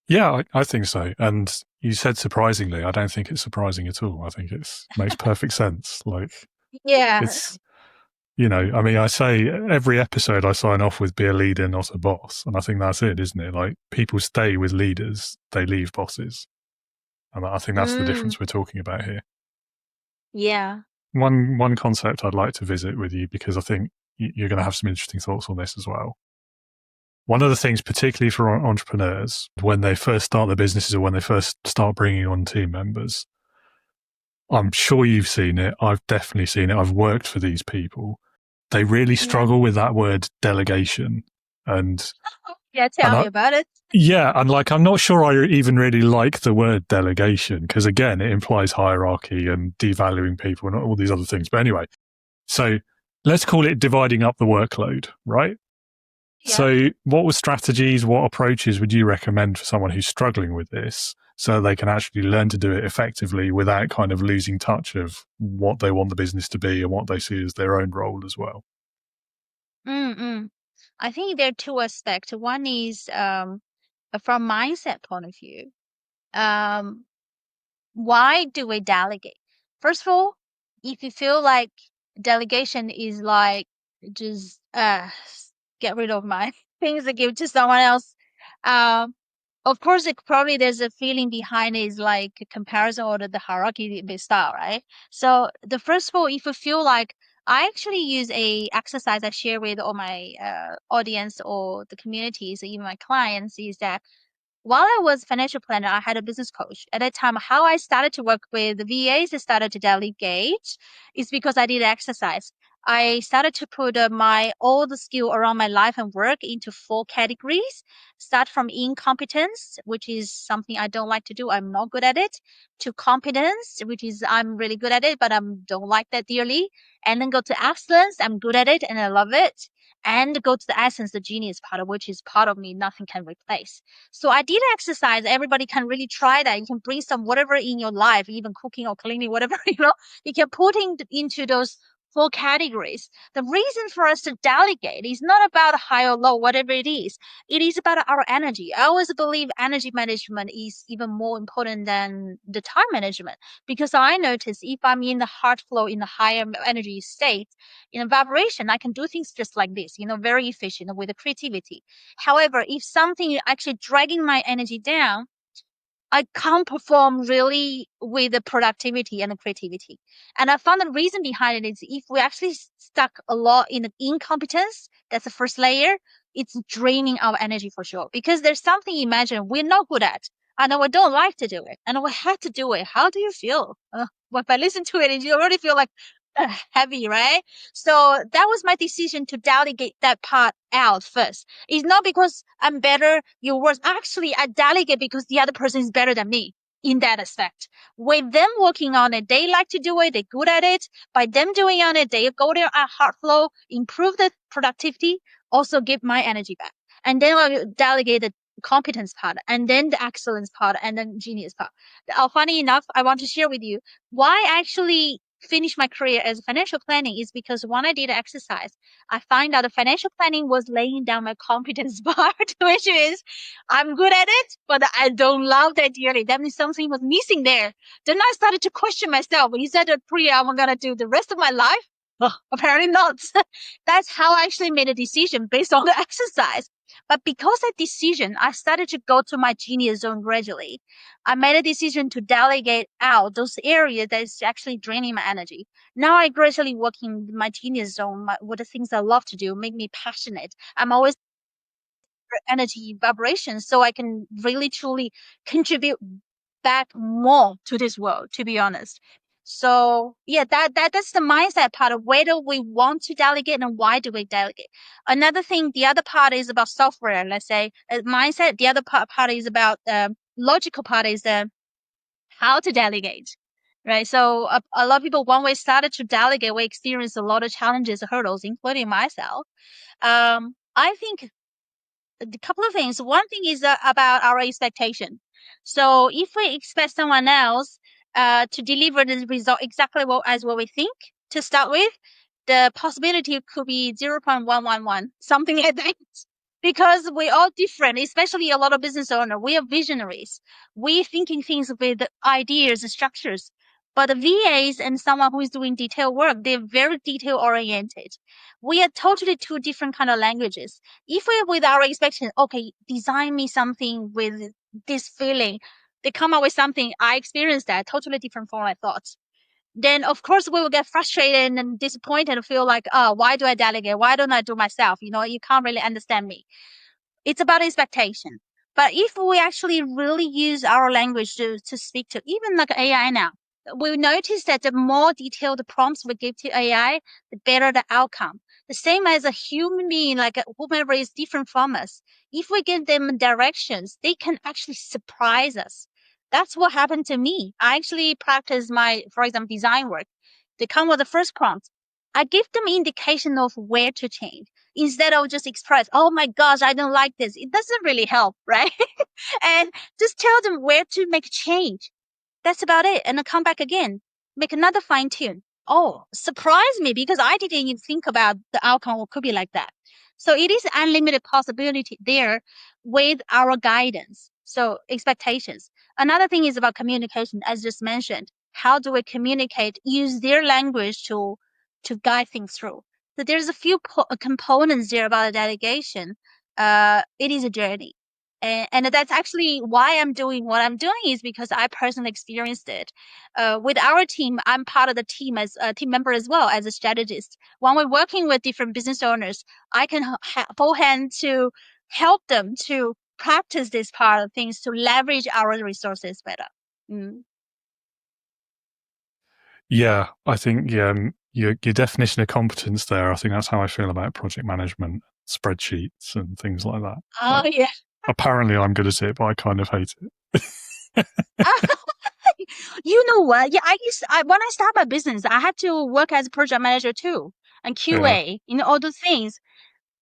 Yeah, I think so. And you said surprisingly. I don't think it's surprising at all. I think it makes perfect sense. Like, it's, I mean, I say every episode I sign off with be a leader, not a boss. And I think that's it, isn't it? Like, people stay with leaders, they leave bosses. And I think that's the difference we're talking about here. Yeah. One concept I'd like to visit with you, because I think you're going to have some interesting thoughts on this as well. One of the things, particularly for entrepreneurs, when they first start their businesses or when they first start bringing on team members, I'm sure you've seen it. I've definitely seen it. I've worked for these people. They really struggle with that word delegation. And tell me about it. Yeah, and like, I'm not sure I even really like the word delegation because, again, it implies hierarchy and devaluing people and all these other things. But anyway, so let's call it dividing up the workload, right? Yeah. So what strategies, what approaches would you recommend for someone who's struggling with this so they can actually learn to do it effectively without kind of losing touch of what they want the business to be and what they see as their own role as well? I think there are two aspects. One is from mindset point of view. Why do we delegate? First of all, if you feel like delegation is like just get rid of my things and give to someone else, Of course, probably there's a feeling behind it is like comparison or the hierarchy style, right? So the first of all, if you feel like I actually use a exercise I share with all my audience or the communities, even my clients, is that while I was financial planner, I had a business coach. At that time, how I started to work with the VAs, I started to delegate, is because I did exercise. I started to put my all the skill around my life and work into 4 categories. Start from incompetence, which is something I don't like to do. I'm not good at it. To competence, which is I'm really good at it, but I don't like that dearly. And then go to excellence. I'm good at it and I love it. And go to the essence, the genius part, which is part of me, nothing can replace. So I did exercise. Everybody can really try that. You can bring some whatever in your life, even cooking or cleaning, whatever, you can put into those 4 categories. The reason for us to delegate is not about high or low, whatever it is. It is about our energy. I always believe energy management is even more important than the time management, because I notice if I'm in the heart flow, in the higher energy state, in a vibration, I can do things just like this, very efficient with the creativity. However, if something actually dragging my energy down, I can't perform really with the productivity and the creativity. And I found the reason behind it is if we actually stuck a lot in the incompetence, that's the first layer, it's draining our energy for sure. Because there's something, imagine, we're not good at. I know I don't like to do it. And we had to do it. How do you feel? Well, if I listen to it, you already feel like heavy, right? So that was my decision to delegate that part out first. It's not because I'm better, you're worse. Actually, I delegate because the other person is better than me in that aspect. With them working on it, they like to do it, they're good at it. By them doing on it, they go there at heart flow, improve the productivity, also give my energy back. And then I delegate the competence part, and then the excellence part, and then genius part. Funny enough, I want to share with you why I actually finished my career as financial planning is because when I did exercise, I find out the financial planning was laying down my competence part, which is I'm good at it, but I don't love that dearly. That means something was missing there. Then I started to question myself. Is that a career I'm going to do the rest of my life? Oh, apparently not. That's how I actually made a decision based on the exercise. But because that decision, I started to go to my genius zone gradually. I made a decision to delegate out those areas that is actually draining my energy. Now I gradually work in my genius zone, what the things I love to do, make me passionate. I'm always energy vibration, so I can really truly contribute back more to this world, to be honest. So yeah, that's the mindset part of whether we want to delegate and why do we delegate. Another thing, the other part is about software. Let's say mindset. The other part is about logical part is how to delegate, right? So a lot of people, when we started to delegate, we experienced a lot of challenges, hurdles, including myself. I think a couple of things. One thing is about our expectation. So if we expect someone else to deliver the result exactly as what we think to start with, the possibility could be 0.111, something like that. Because we're all different, especially a lot of business owners. We are visionaries. We're thinking things with ideas and structures. But the VAs and someone who is doing detail work, they're very detail oriented. We are totally two different kind of languages. If we're with our expectation, okay, design me something with this feeling, they come up with something, I experienced that, totally different from my thoughts. Then of course we will get frustrated and disappointed and feel like, oh, why do I delegate? Why don't I do myself? You can't really understand me. It's about expectation. But if we actually really use our language to speak to, even like AI now, we notice that the more detailed prompts we give to AI, the better the outcome. The same as a human being, like whomever is different from us. If we give them directions, they can actually surprise us. That's what happened to me. I actually practice my, for example, design work. They come with the first prompt. I give them indication of where to change instead of just express, oh my gosh, I don't like this. It doesn't really help, right? And just tell them where to make change. That's about it. And then come back again, make another fine tune. Oh, surprise me because I didn't even think about the outcome could be like that. So it is unlimited possibility there with our guidance. So expectations. Another thing is about communication, as just mentioned. How do we communicate? Use their language to guide things through. So there's a few components there about a delegation. It is a journey. And that's actually why I'm doing what I'm doing, is because I personally experienced it. With our team, I'm part of the team as a team member as well as a strategist. When we're working with different business owners, I can full hand to help them to practice this part of things to leverage our resources better. Mm. Yeah, I think your definition of competence there, I think that's how I feel about project management, spreadsheets and things like that. Oh Like, yeah. apparently I'm good at it, but I kind of hate it. You know what? Yeah, when I started my business, I had to work as a project manager too, and Yeah. QA, all those things.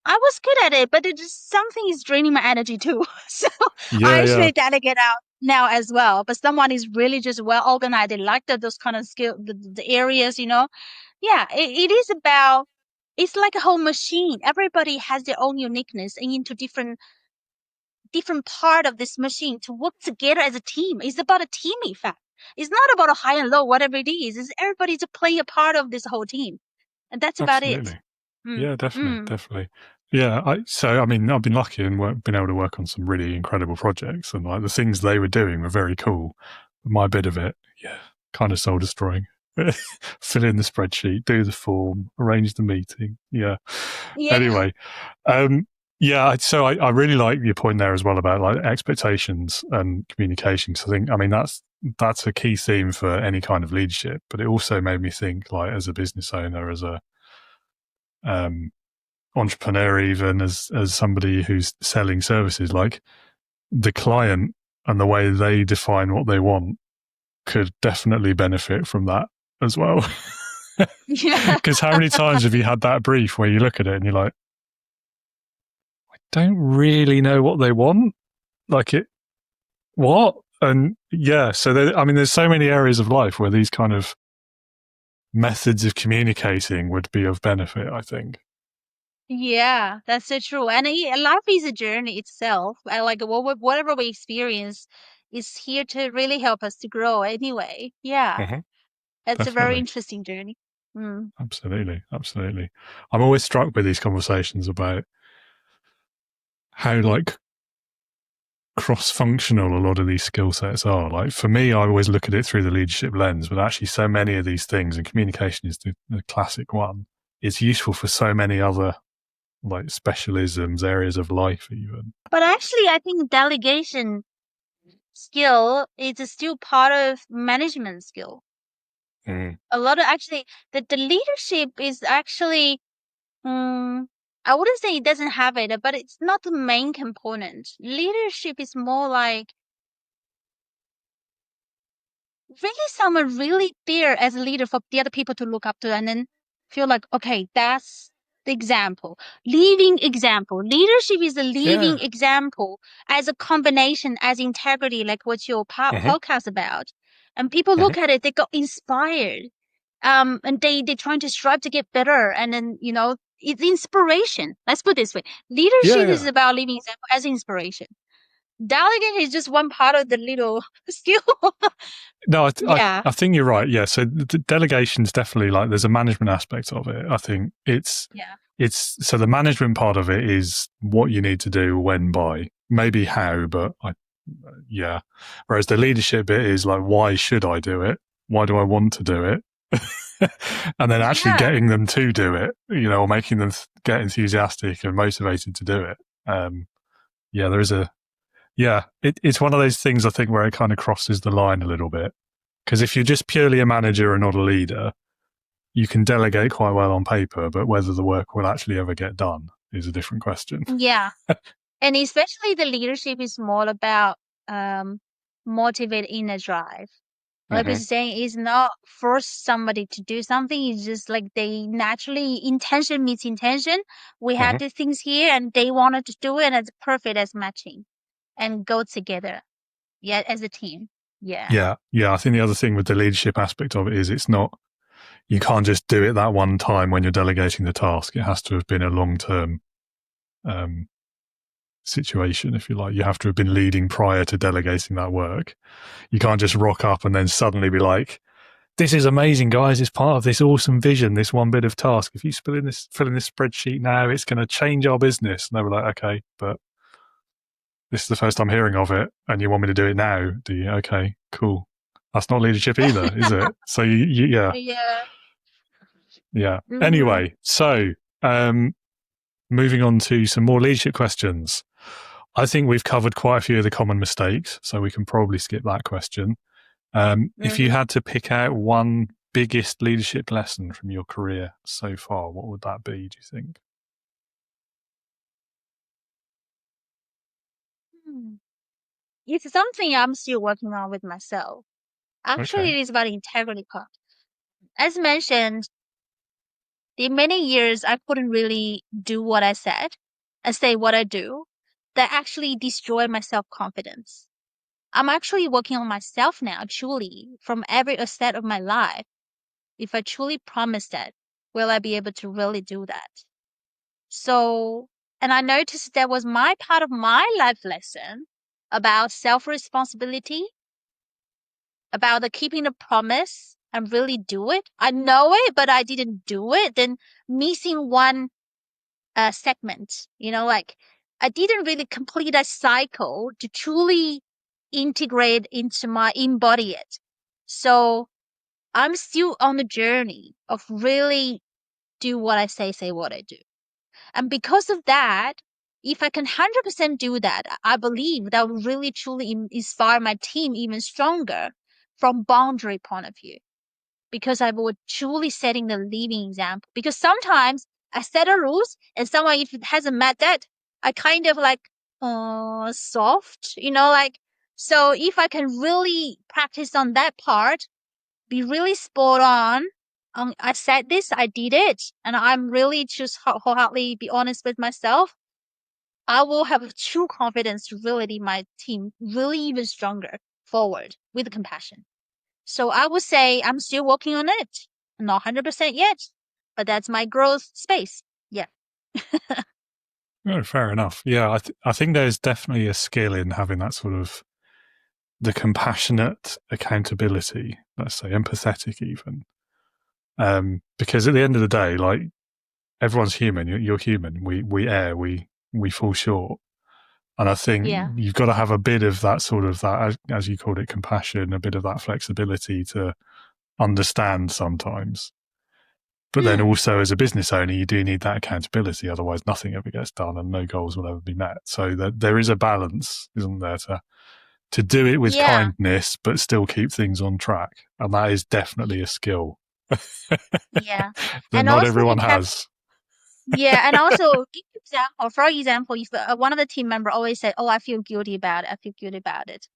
I was good at it, but it just something is draining my energy too. So I Yeah, yeah. actually delegate out now as well. But someone is really just well organized. They like those kind of skill, the areas. Yeah, it is about. It's like a whole machine. Everybody has their own uniqueness and into different part of this machine to work together as a team. It's about a team effect. It's not about a high and low, whatever it is. It's everybody to play a part of this whole team, and that's about it. Absolutely. Mm. Yeah, definitely, Mm. definitely. Yeah, I mean, I've been lucky and been able to work on some really incredible projects, and like the things they were doing were very cool. But my bit of it, yeah, kind of soul destroying. Fill in the spreadsheet, do the form, arrange the meeting. Yeah. Yeah. Anyway, yeah. So I really like your point there as well about like expectations and communication. So I think, I mean, that's a key theme for any kind of leadership. But it also made me think, like, as a business owner, as a entrepreneur, even as somebody who's selling services, like the client and the way they define what they want could definitely benefit from that as well. Yeah. Because how many times have you had that brief where you look at it and you're like, I don't really know what they want? Like, what? And yeah, so I mean, there's so many areas of life where these kind of methods of communicating would be of benefit, I think. Yeah, that's so true. And life is a journey itself. And like whatever we experience is here to really help us to grow anyway. Yeah, Mm-hmm. it's a very Definitely. interesting journey. Mm. Absolutely. Absolutely. I'm always struck with these conversations about how like cross-functional a lot of these skill sets are. Like for me, I always look at it through the leadership lens, but actually so many of these things, and communication is the classic one, is useful for so many other like specialisms, areas of life even. But actually, I think delegation skill is still part of management skill. Mm. A lot of actually, the leadership is actually, I wouldn't say it doesn't have it, but it's not the main component. Leadership is more like really someone really there as a leader for the other people to look up to and then feel like, okay, that's the example. Leading example. Leadership is a leading Yeah. example as a combination, as integrity, like what your Mm-hmm. podcast about. And people Mm-hmm. look at it, they got inspired. And they're trying to strive to get better. And then, it's inspiration. Let's put it this way. Yeah, Leadership is yeah. about living example as inspiration. Delegate is just one part of the little skill. No, Yeah. I think you're right. Yeah. So the delegation's definitely like there's a management aspect of it. I think Yeah. it's so the management part of it is what you need to do, when, by, maybe how, but yeah. Whereas the leadership bit is like, why should I do it? Why do I want to do it? And then actually Yeah. getting them to do it, or making them get enthusiastic and motivated to do it. Yeah, there is it's one of those things I think where it kind of crosses the line a little bit. Because if you're just purely a manager and not a leader, you can delegate quite well on paper, but whether the work will actually ever get done is a different question. Yeah. And especially the leadership is more about motivate inner drive. Like we're Mm-hmm. saying, it's not force somebody to do something. It's just like they naturally intention meets intention. We Mm-hmm. have the things here and they wanted to do it and it's perfect as matching and go together. Yeah, as a team. Yeah. Yeah. I think the other thing with the leadership aspect of it is you can't just do it that one time when you're delegating the task. It has to have been a long-term situation, if you like. You have to have been leading prior to delegating that work. You can't just rock up and then suddenly be like, this is amazing, guys. It's part of this awesome vision, this one bit of task. If you fill in this spreadsheet now, it's going to change our business. And they were like, okay, but this is the first I'm hearing of it, and you want me to do it now, do you? Okay, cool. That's not leadership either, is it? So yeah. Mm-hmm. Anyway, so moving on to some more leadership questions. I think we've covered quite a few of the common mistakes, so we can probably skip that question. If you had to pick out one biggest leadership lesson from your career so far, what would that be, do you think? It's something I'm still working on with myself. Actually, Okay. it is about integrity part. As mentioned, the many years I couldn't really do what I said and say what I do, that actually destroyed my self-confidence. I'm actually working on myself now, truly, from every aspect of my life. If I truly promise that, will I be able to really do that? So, and I noticed that was my part of my life lesson about self-responsibility, about the keeping the promise and really do it. I know it, but I didn't do it. Then missing one segment, like I didn't really complete a cycle to truly integrate into my embody it. So I'm still on the journey of really do what I say what I do. And because of that, if I can 100% do that, I believe that will really truly inspire my team even stronger from boundary point of view. Because I would truly setting the living example. Because sometimes I set a rules and someone if it hasn't met that, I kind of like soft, like so if I can really practice on that part, be really spot on. I said this, I did it, and I'm really just wholeheartedly be honest with myself. I will have true confidence to really lead my team really even stronger forward with compassion. So I would say I'm still working on it. Not 100% yet, but that's my growth space. Yeah. Oh, fair enough. Yeah, I think there's definitely a skill in having that sort of the compassionate accountability, let's say empathetic even. Because at the end of the day, like everyone's human. You're human. We err. We fall short. And I think Yeah. you've got to have a bit of that sort of that, as you called it, compassion, a bit of that flexibility to understand sometimes. But then also as a business owner, you do need that accountability. Otherwise, nothing ever gets done and no goals will ever be met. So there is a balance, isn't there, to do it with Yeah. kindness, but still keep things on track. And that is definitely a skill Yeah. that And not also everyone has. yeah, and also for example, if one of the team member always said, "Oh, I feel guilty about it. I feel guilty about it."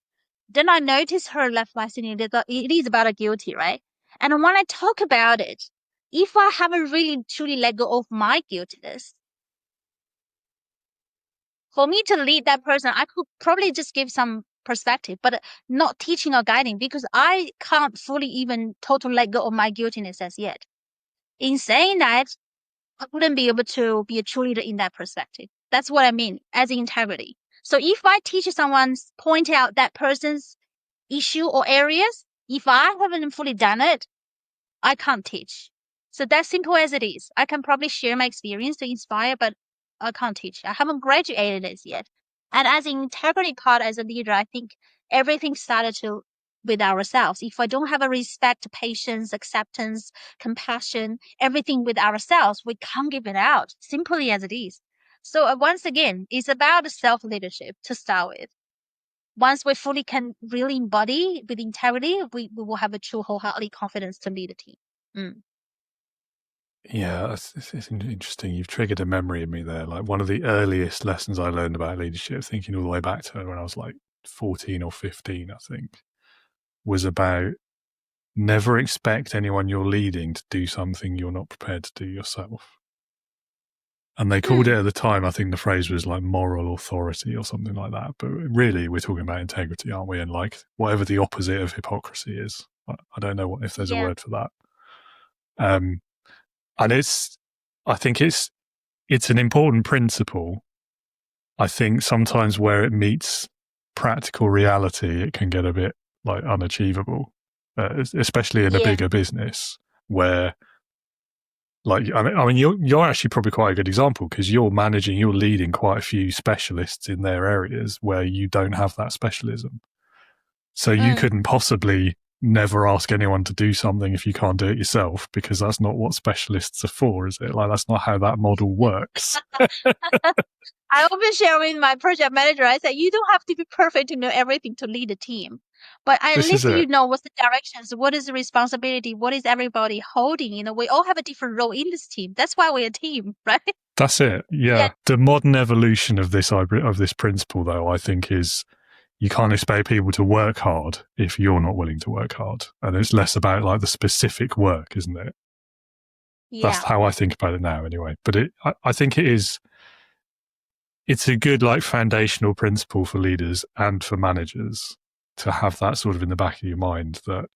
Then I notice her left lesson. It is about a guilty, right? And when I talk about it, if I haven't really truly let go of my guiltiness, for me to lead that person, I could probably just give some perspective, but not teaching or guiding because I can't fully even totally let go of my guiltiness as yet. In saying that, I wouldn't be able to be a true leader in that perspective. That's what I mean as integrity. So if I teach someone, point out that person's issue or areas, if I haven't fully done it, I can't teach. So that's simple as it is. I can probably share my experience to inspire, but I can't teach. I haven't graduated it yet. And as an integrity part as a leader, I think everything started to with ourselves. If I don't have a respect, patience, acceptance, compassion, everything with ourselves, we can't give it out. Simply as it is. So once again, it's about self-leadership to start with. Once we fully can really embody with integrity, we will have a true wholeheartedly confidence to lead a team. Yeah, it's interesting. You've triggered a memory in me there. Like one of the earliest lessons I learned about leadership, thinking all the way back to when I was like 14 or 15, I think, was about never expect anyone you're leading to do something you're not prepared to do yourself. And they called it at the time, I think the phrase was like moral authority or something like that. But really, we're talking about integrity, aren't we? And like whatever the opposite of hypocrisy is. I don't know if there's a Yeah. word for that. And I think it's an important principle. I think sometimes where it meets practical reality, it can get a bit like unachievable, especially in a Yeah. bigger business where Like, I mean, you're actually probably quite a good example because you're leading quite a few specialists in their areas where you don't have that specialism. So you Mm. couldn't possibly never ask anyone to do something if you can't do it yourself, because that's not what specialists are for, is it? Like, that's not how that model works. I often share with my project manager, I say, you don't have to be perfect to know everything to lead a team. But at This is least you it. know what's the directions, what is the responsibility, what is everybody holding. We all have a different role in this team. That's why we're a team, right? That's it. Yeah. Yeah. The modern evolution of this principle, though, I think is you can't expect people to work hard if you're not willing to work hard. And it's less about like the specific work, isn't it? That's Yeah. how I think about it now, anyway. But I think it's a good like foundational principle for leaders and for managers to have that sort of in the back of your mind that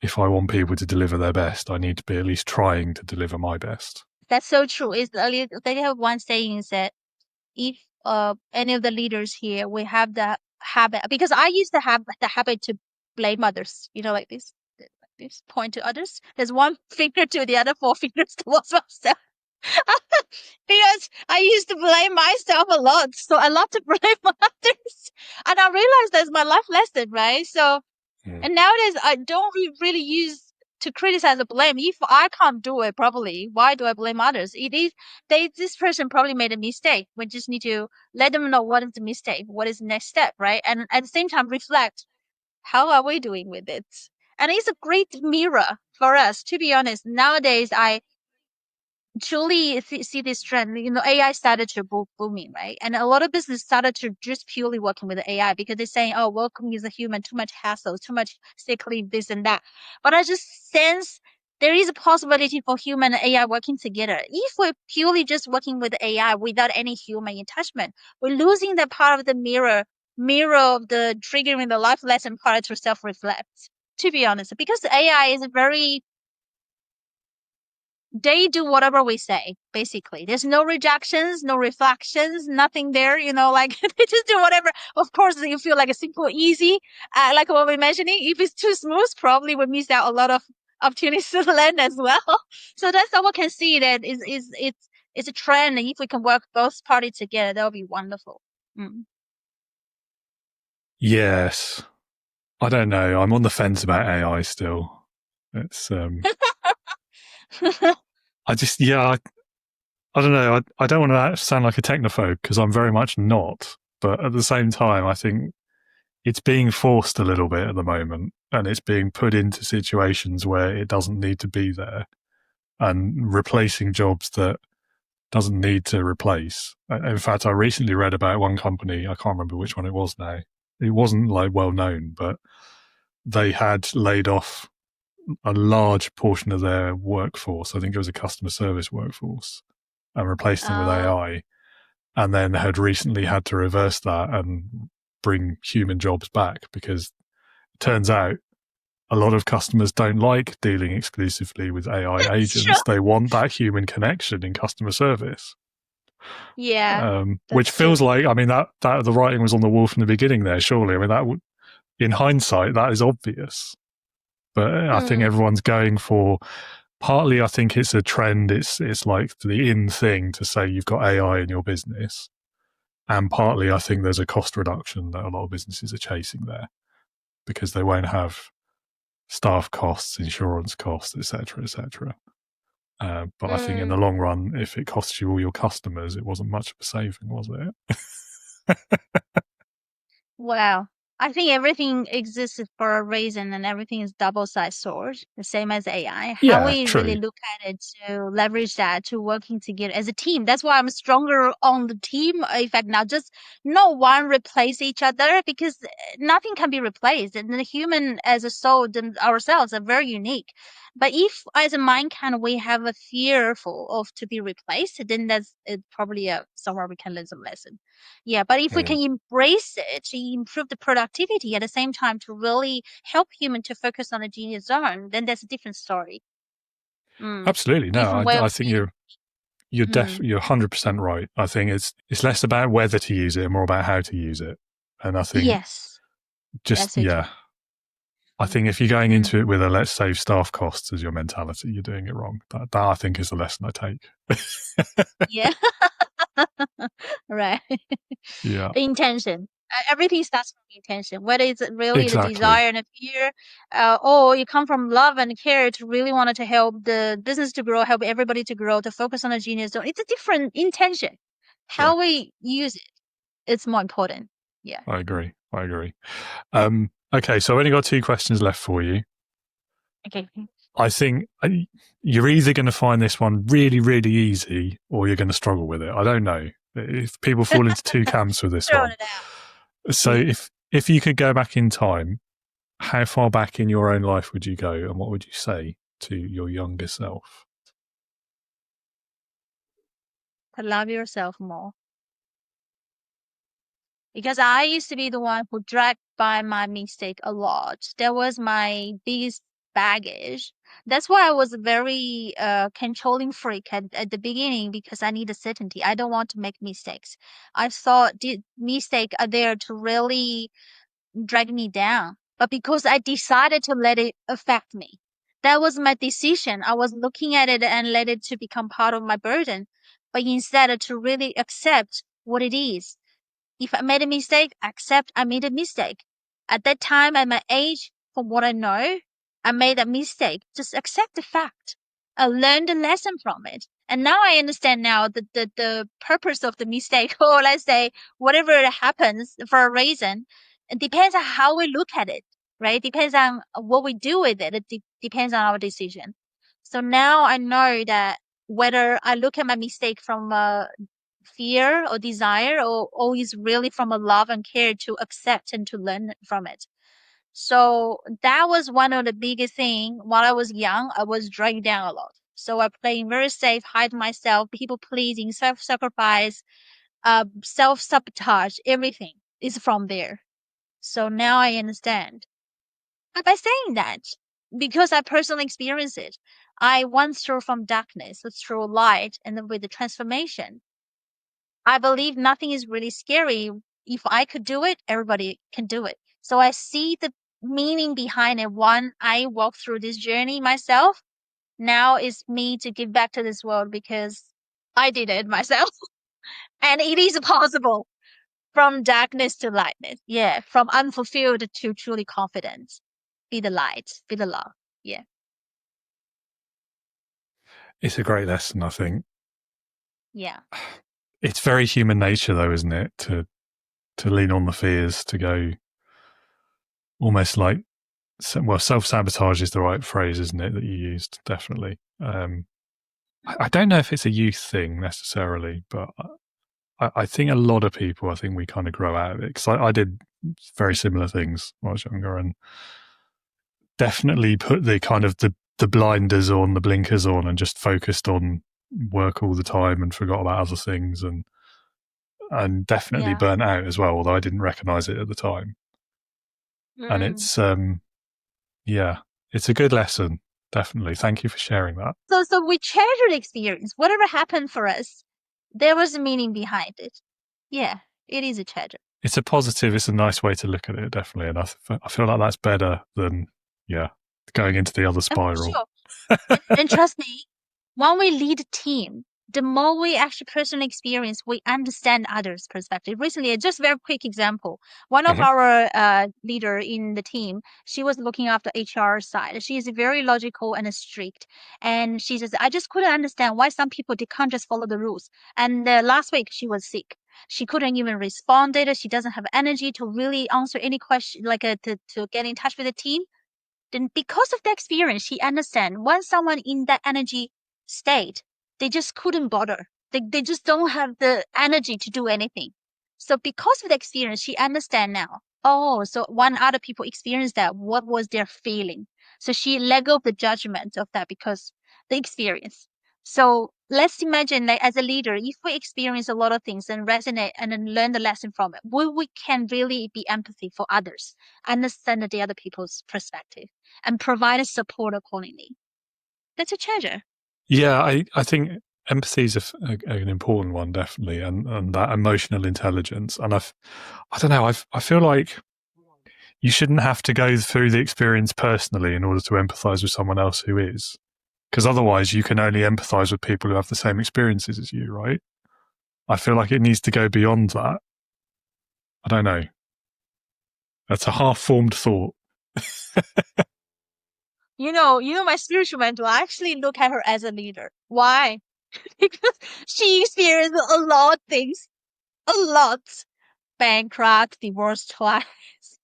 if I want people to deliver their best, I need to be at least trying to deliver my best. That's so true. They have one saying that if any of the leaders here, we have the habit, because I used to have the habit to blame others, like this, point to others. There's one finger to the other, four fingers towards myself. Because I used to blame myself a lot. So I love to blame others. And I realized that's my life lesson, right? So, and nowadays I don't really use to criticize or blame. If I can't do it properly, why do I blame others? This person probably made a mistake. We just need to let them know what is the mistake, what is the next step, right? And at the same time, reflect, how are we doing with it? And it's a great mirror for us, to be honest. Nowadays, I truly see this trend. AI started to booming, right? And a lot of business started to just purely working with the AI because they're saying, oh, working with a human, too much hassle, too much sick leave, this and that. But I just sense there is a possibility for human and AI working together. If we're purely just working with AI without any human attachment, we're losing that part of the mirror of the triggering the life lesson part to self-reflect, to be honest, because AI is very, they do whatever we say, basically. There's no rejections, no reflections, nothing there, like they just do whatever. Of course, you feel like a simple, easy, like what we're mentioning. If it's too smooth, probably we miss out a lot of opportunities to learn as well. So that's all we can see, that it's a trend. And if we can work both parties together, that would be wonderful. Mm. Yes. I don't know. I'm on the fence about AI still. It's I just I don't know. I don't want to sound like a technophobe because I'm very much not. But at the same time, I think it's being forced a little bit at the moment, and it's being put into situations where it doesn't need to be there, and replacing jobs that doesn't need to replace. In fact, I recently read about one company. I can't remember which one it was now. It wasn't like well known, but they had laid off a large portion of their workforce. I think it was a customer service workforce, and replaced them with Uh, AI, and then had recently had to reverse that and bring human jobs back because it turns out a lot of customers don't like dealing exclusively with AI sure. agents. They want that human connection in customer service. Yeah, Which that's feels true. like, I mean, that the writing was on the wall from the beginning there, surely. I mean, that would, in hindsight, that is obvious. But I think Mm, everyone's going for, partly I think it's a trend. It's like the in thing to say you've got AI in your business. And partly I think there's a cost reduction that a lot of businesses are chasing there because they won't have staff costs, insurance costs, etc., etc. But I think in the mm. long run, if it costs you all your customers, it wasn't much of a saving, was it? Wow. I think everything exists for a reason and everything is double-sided sword, the same as AI. How Yeah, we really true. look at it to leverage that to working together as a team. That's why I'm stronger on the team effect now. Just no one replace each other because nothing can be replaced. And the human as a soul ourselves are very unique. But if as a mankind we have a fearful of to be replaced, then that's probably somewhere we can learn some lesson. Yeah, but if we can Mm. embrace it to improve the productivity at the same time to really help human to focus on a genius zone, then that's a different story. Mm. Absolutely. No, Different way of I think mm. you're 100% right. I think it's less about whether to use it and more about how to use it. And I think Yes, just that's so true. I think if you're going into it with a let's save staff costs as your mentality, you're doing it wrong. That I think is the lesson I take. Yeah. Right. Yeah, Intention. Everything starts from intention, whether it's really the exactly. desire and the fear, or you come from love and care to really wanted to help the business to grow, help everybody to grow, to focus on the genius. So it's a different intention. Yeah, How we use it, it's more important. Yeah. I agree. Okay, so I've only got 2 questions left for you. Okay. I think you're either going to find this one really, really easy or you're going to struggle with it. I don't know. If people fall into 2 camps with this Throwing one. it out. So if you could go back in time, how far back in your own life would you go and what would you say to your younger self? To love yourself more. Because I used to be the one who dragged by my mistake a lot. That was my biggest baggage. That's why I was a very controlling freak at the beginning because I needed certainty. I don't want to make mistakes. I thought the mistakes are there to really drag me down. But because I decided to let it affect me, that was my decision. I was looking at it and let it to become part of my burden. But instead to really accept what it is, if I made a mistake, accept I made a mistake. At that time, at my age, from what I know, I made a mistake. Just accept the fact. I learned a lesson from it. And now I understand now the purpose of the mistake, or let's say whatever happens for a reason. It depends on how we look at it, right? Depends on what we do with it. It depends on our decision. So now I know that whether I look at my mistake from fear or desire or always really from a love and care to accept and to learn from it. So that was one of the biggest thing. While I was young, I was dragged down a lot. So I playing very safe, hide myself, people pleasing, self-sacrifice, self-sabotage, everything is from there. So now I understand. But by saying that, because I personally experienced it, I went through from darkness through light and then with the transformation. I believe nothing is really scary. If I could do it, everybody can do it. So I see the meaning behind it. One, I walk through this journey myself. Now it's me to give back to this world because I did it myself. And it is possible from darkness to lightness. Yeah. From unfulfilled to truly confident. Be the light, be the love. Yeah. It's a great lesson, I think. Yeah. It's very human nature, though, isn't it? To lean on the fears, to go almost like, well, self-sabotage is the right phrase, isn't it, that you used? Definitely. I don't know if it's a youth thing necessarily, but I think a lot of people, I think we kind of grow out of it. Because I did very similar things when I was younger and definitely put the kind of the blinders on, the blinkers on, and just focused on work all the time and forgot about other things and definitely Yeah. burnt out as well, although I didn't recognize it at the time. And it's yeah, it's a good lesson, definitely. Thank you for sharing that. So we treasure the experience. Whatever happened for us, there was a meaning behind it. Yeah, it is a treasure. It's a positive, it's a nice way to look at it, definitely. And I feel like that's better than, yeah, going into the other And for spiral. sure. And trust me, when we lead a team, the more we actually personally experience, we understand others' perspective. Recently, just very quick example. One of our leader in the team, she was looking after HR side. She is very logical and strict. And she says, I just couldn't understand why some people they can't just follow the rules. And last week she was sick. She couldn't even respond. She doesn't have energy to really answer any question, like to get in touch with the team. Then because of the experience, she understand once someone in that energy state, they just couldn't bother. They just don't have the energy to do anything. So because of the experience, she understand now. Oh, so when other people experience that, what was their feeling? So she let go of the judgment of that because the experience. So let's imagine that as a leader, if we experience a lot of things and resonate and then learn the lesson from it, we can really be empathy for others, understand the other people's perspective and provide support accordingly. That's a treasure. Yeah, I think empathy is an important one, definitely, and that emotional intelligence. And I don't know, I feel like you shouldn't have to go through the experience personally in order to empathize with someone else who is. Because otherwise you can only empathize with people who have the same experiences as you, right? I feel like it needs to go beyond that. I don't know. That's a half-formed thought. You know, my spiritual mentor, I actually look at her as a leader. Why? Because she experienced a lot of things. A lot. Bankrupt, divorced twice,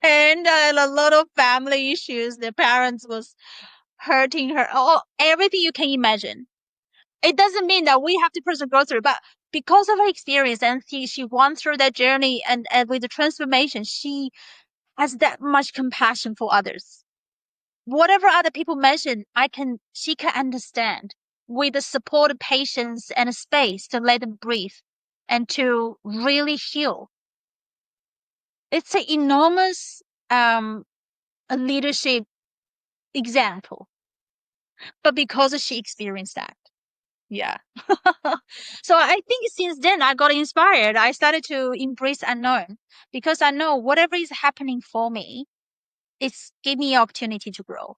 and a lot of family issues. The parents was hurting her. Oh, everything you can imagine. It doesn't mean that we have to person go through, but because of her experience and she went through that journey and with the transformation, she has that much compassion for others. Whatever other people mention, she can understand with the support, patience, and a space to let them breathe and to really heal. It's an enormous a leadership example, but because she experienced that. Yeah. So I think since then I got inspired. I started to embrace unknown because I know whatever is happening for me, it's give me opportunity to grow.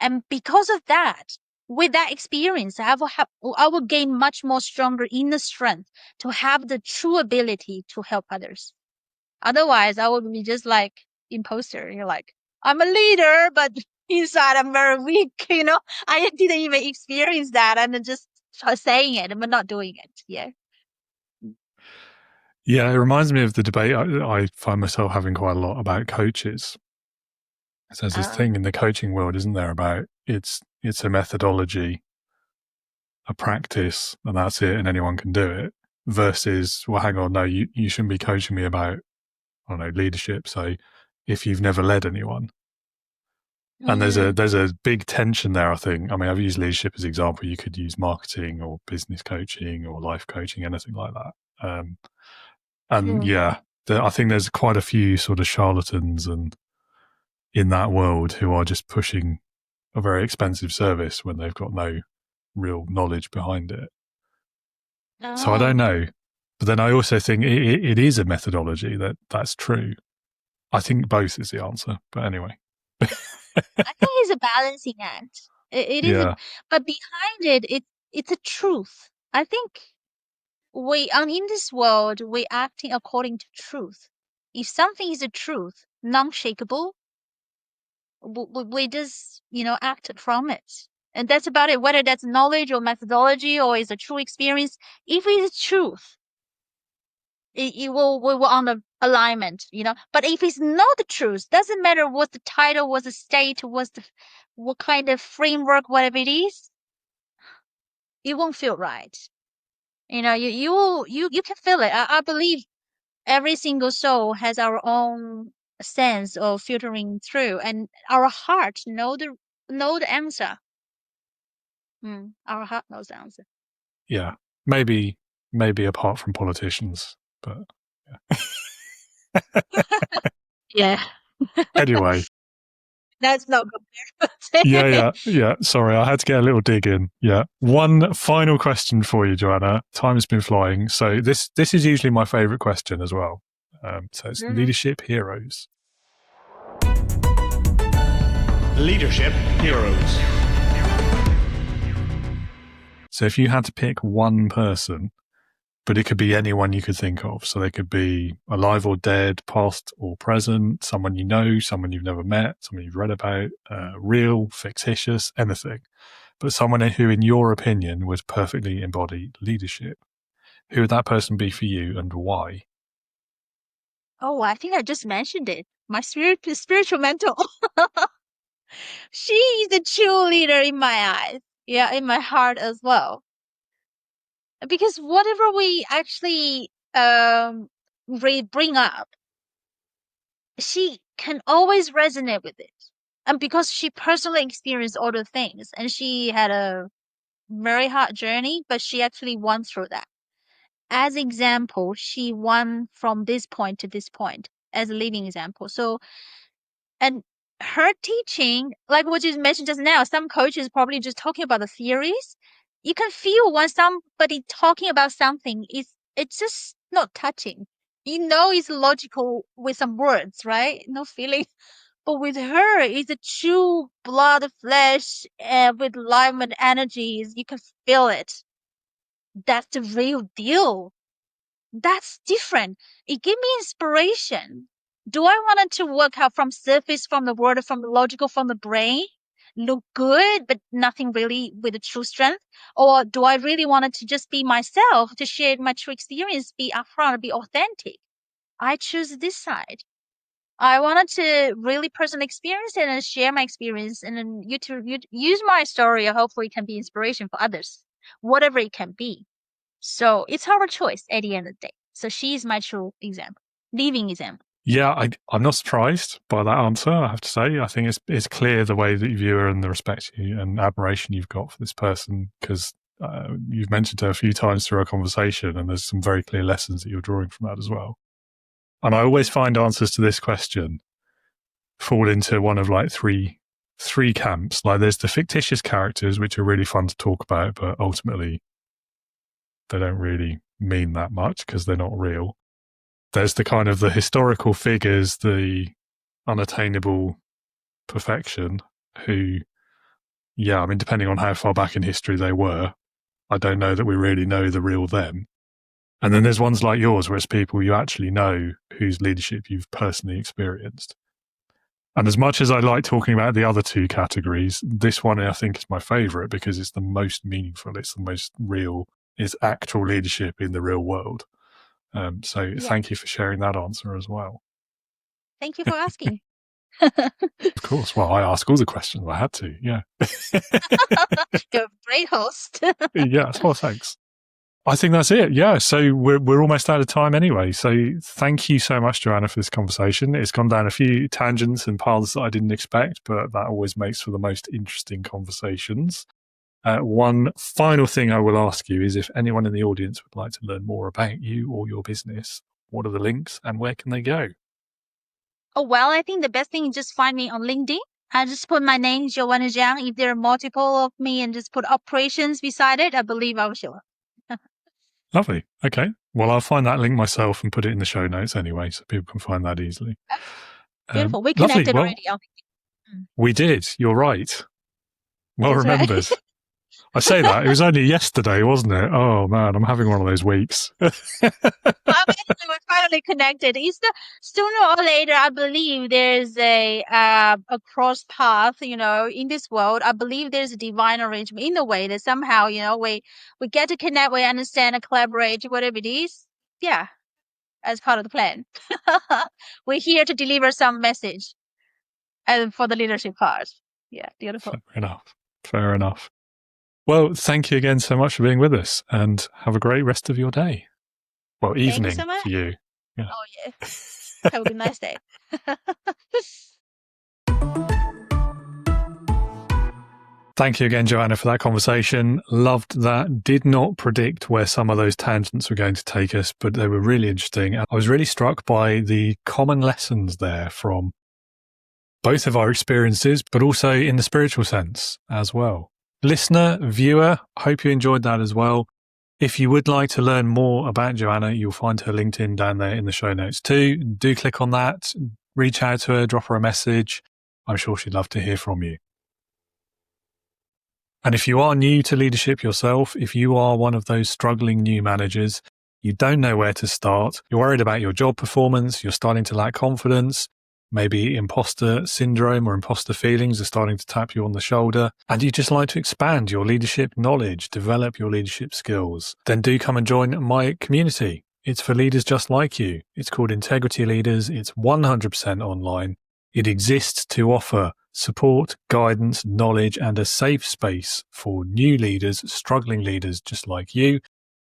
And because of that, with that experience, I will gain much more stronger inner strength to have the true ability to help others. Otherwise, I would be just like imposter. You're like, I'm a leader, but inside I'm very weak. I didn't even experience that, and just saying it but not doing it. Yeah. Yeah, it reminds me of the debate I find myself having quite a lot about coaches. So there's this thing in the coaching world, isn't there, about it's a methodology, a practice, and that's it, and anyone can do it. Versus, well, hang on, no, you shouldn't be coaching me about, I don't know, leadership. So if you've never led anyone, and there's a big tension there, I think. I mean, I've used leadership as an example. You could use marketing or business coaching or life coaching, anything like that. And yeah, I think there's quite a few sort of charlatans and in that world who are just pushing a very expensive service when they've got no real knowledge behind it. So I don't know. But then I also think it is a methodology that's true. I think both is the answer. But anyway. I think it's a balancing act. It is, but behind it's a truth. I think in this world, we're acting according to truth. If something is a truth, non-shakable, we just, act from it. And that's about it, whether that's knowledge or methodology or is a true experience. If it's truth, we will on the alignment, But if it's not the truth, doesn't matter what the title, what the state, what kind of framework, whatever it is, it won't feel right. You can feel it. I believe every single soul has our own sense of filtering through, and our heart know the answer. Our heart knows the answer. Yeah, maybe apart from politicians, but yeah. Anyway. That's not good. Yeah. Sorry, I had to get a little dig in. Yeah. One final question for you, Joanna. Time has been flying. So this is usually my favorite question as well. So it's leadership heroes. Leadership heroes. So if you had to pick one person, but it could be anyone you could think of. So they could be alive or dead, past or present, someone you know, someone you've never met, someone you've read about, real, fictitious, anything. But someone who, in your opinion, would perfectly embody leadership. Who would that person be for you and why? Oh, I think I just mentioned it. My spiritual mentor. She is a true leader in my eyes. Yeah, in my heart as well. Because whatever we actually bring up, she can always resonate with it. And because she personally experienced all the things and she had a very hard journey, but she actually went through that. As example, she won from this point to this point as a leading example. So, and her teaching, like what you mentioned just now, some coaches probably just talking about the theories. You can feel when somebody talking about something it's just not touching. It's logical with some words, right? No feeling. But with her, it's a true blood, flesh, with life and energies. You can feel it. That's the real deal. That's different. It gave me inspiration. Do I want it to work out from surface, from the word, from the logical, from the brain? Look good, but nothing really with a true strength? Or do I really want it to just be myself, to share my true experience, be upfront, be authentic? I choose this side. I wanted to really personal experience it and share my experience and then you use my story. Hopefully it can be inspiration for others, whatever it can be. So it's our choice at the end of the day. So she's my true example, living example. Yeah, I'm not surprised by that answer, I have to say. I think it's clear the way that you view her and the respect and admiration you've got for this person, because you've mentioned her a few times through our conversation, and there's some very clear lessons that you're drawing from that as well. And I always find answers to this question fall into one of like three camps. Like there's the fictitious characters, which are really fun to talk about, but ultimately they don't really mean that much because they're not real. There's the kind of the historical figures, the unattainable perfection who, yeah, I mean, depending on how far back in history they were, I don't know that we really know the real them. And then there's ones like yours where it's people you actually know whose leadership you've personally experienced. And as much as I like talking about the other two categories, this one I think is my favorite because it's the most meaningful. It's the most real. It's actual leadership in the real world. So thank you for sharing that answer as well. Thank you for asking. Of course. Well, I ask all the questions. I had to. Yeah. You're a great host. Yeah. Well, thanks. I think that's it. Yeah. So we're almost out of time anyway. So thank you so much, Joanna, for this conversation. It's gone down a few tangents and paths that I didn't expect, but that always makes for the most interesting conversations. One final thing I will ask you is if anyone in the audience would like to learn more about you or your business, what are the links and where can they go? Oh, well, I think the best thing is just find me on LinkedIn. I just put my name, Joanna Zhang. If there are multiple of me and just put operations beside it, I believe I will show up. Lovely. Okay. Well, I'll find that link myself and put it in the show notes anyway, so people can find that easily. Beautiful. We Lovely. connected Well, already. we did. You're right. Well That's remembered. Right. I say that. It was only yesterday, wasn't it? Oh, man, I'm having one of those weeks. We're finally connected. It's the sooner or later, I believe there's a cross path, in this world. I believe there's a divine arrangement in the way that somehow, we get to connect, we understand and collaborate, whatever it is. Yeah, as part of the plan. We're here to deliver some message and for the leadership part. Yeah, beautiful. Fair enough. Well, thank you again so much for being with us and have a great rest of your day. Well, evening so for you. Yeah. Oh, yeah. Have a good nice day. Thank you again, Joanna, for that conversation. Loved that. Did not predict where some of those tangents were going to take us, but they were really interesting. I was really struck by the common lessons there from both of our experiences, but also in the spiritual sense as well. Listener, viewer, hope you enjoyed that as well. If you would like to learn more about Joanna, you'll find her LinkedIn down there in the show notes too. Do click on that, reach out to her, drop her a message. I'm sure she'd love to hear from you. And if you are new to leadership yourself, if you are one of those struggling new managers, you don't know where to start, you're worried about your job performance, you're starting to lack confidence, maybe imposter syndrome or imposter feelings are starting to tap you on the shoulder, and you just like to expand your leadership knowledge, develop your leadership skills, then do come and join my community. It's for leaders just like you. It's called Integrity Leaders. It's 100% online. It exists to offer support, guidance, knowledge, and a safe space for new leaders, struggling leaders just like you,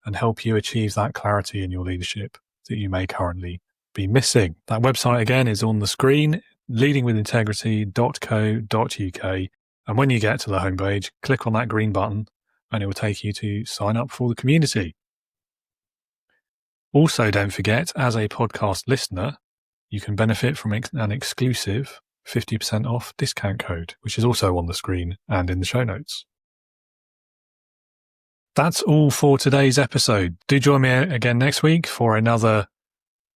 and help you achieve that clarity in your leadership that you may currently be missing. That website again is on the screen, leadingwithintegrity.co.uk. And when you get to the homepage, click on that green button and it will take you to sign up for the community. Also, don't forget, as a podcast listener, you can benefit from an exclusive 50% off discount code, which is also on the screen and in the show notes. That's all for today's episode. Do join me again next week for another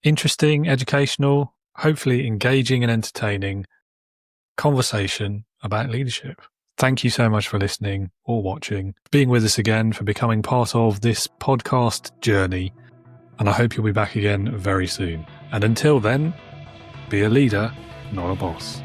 interesting, educational, hopefully engaging and entertaining conversation about leadership. Thank you so much for listening or watching, being with us again, for becoming part of this podcast journey. And I hope you'll be back again very soon. And until then, be a leader, not a boss.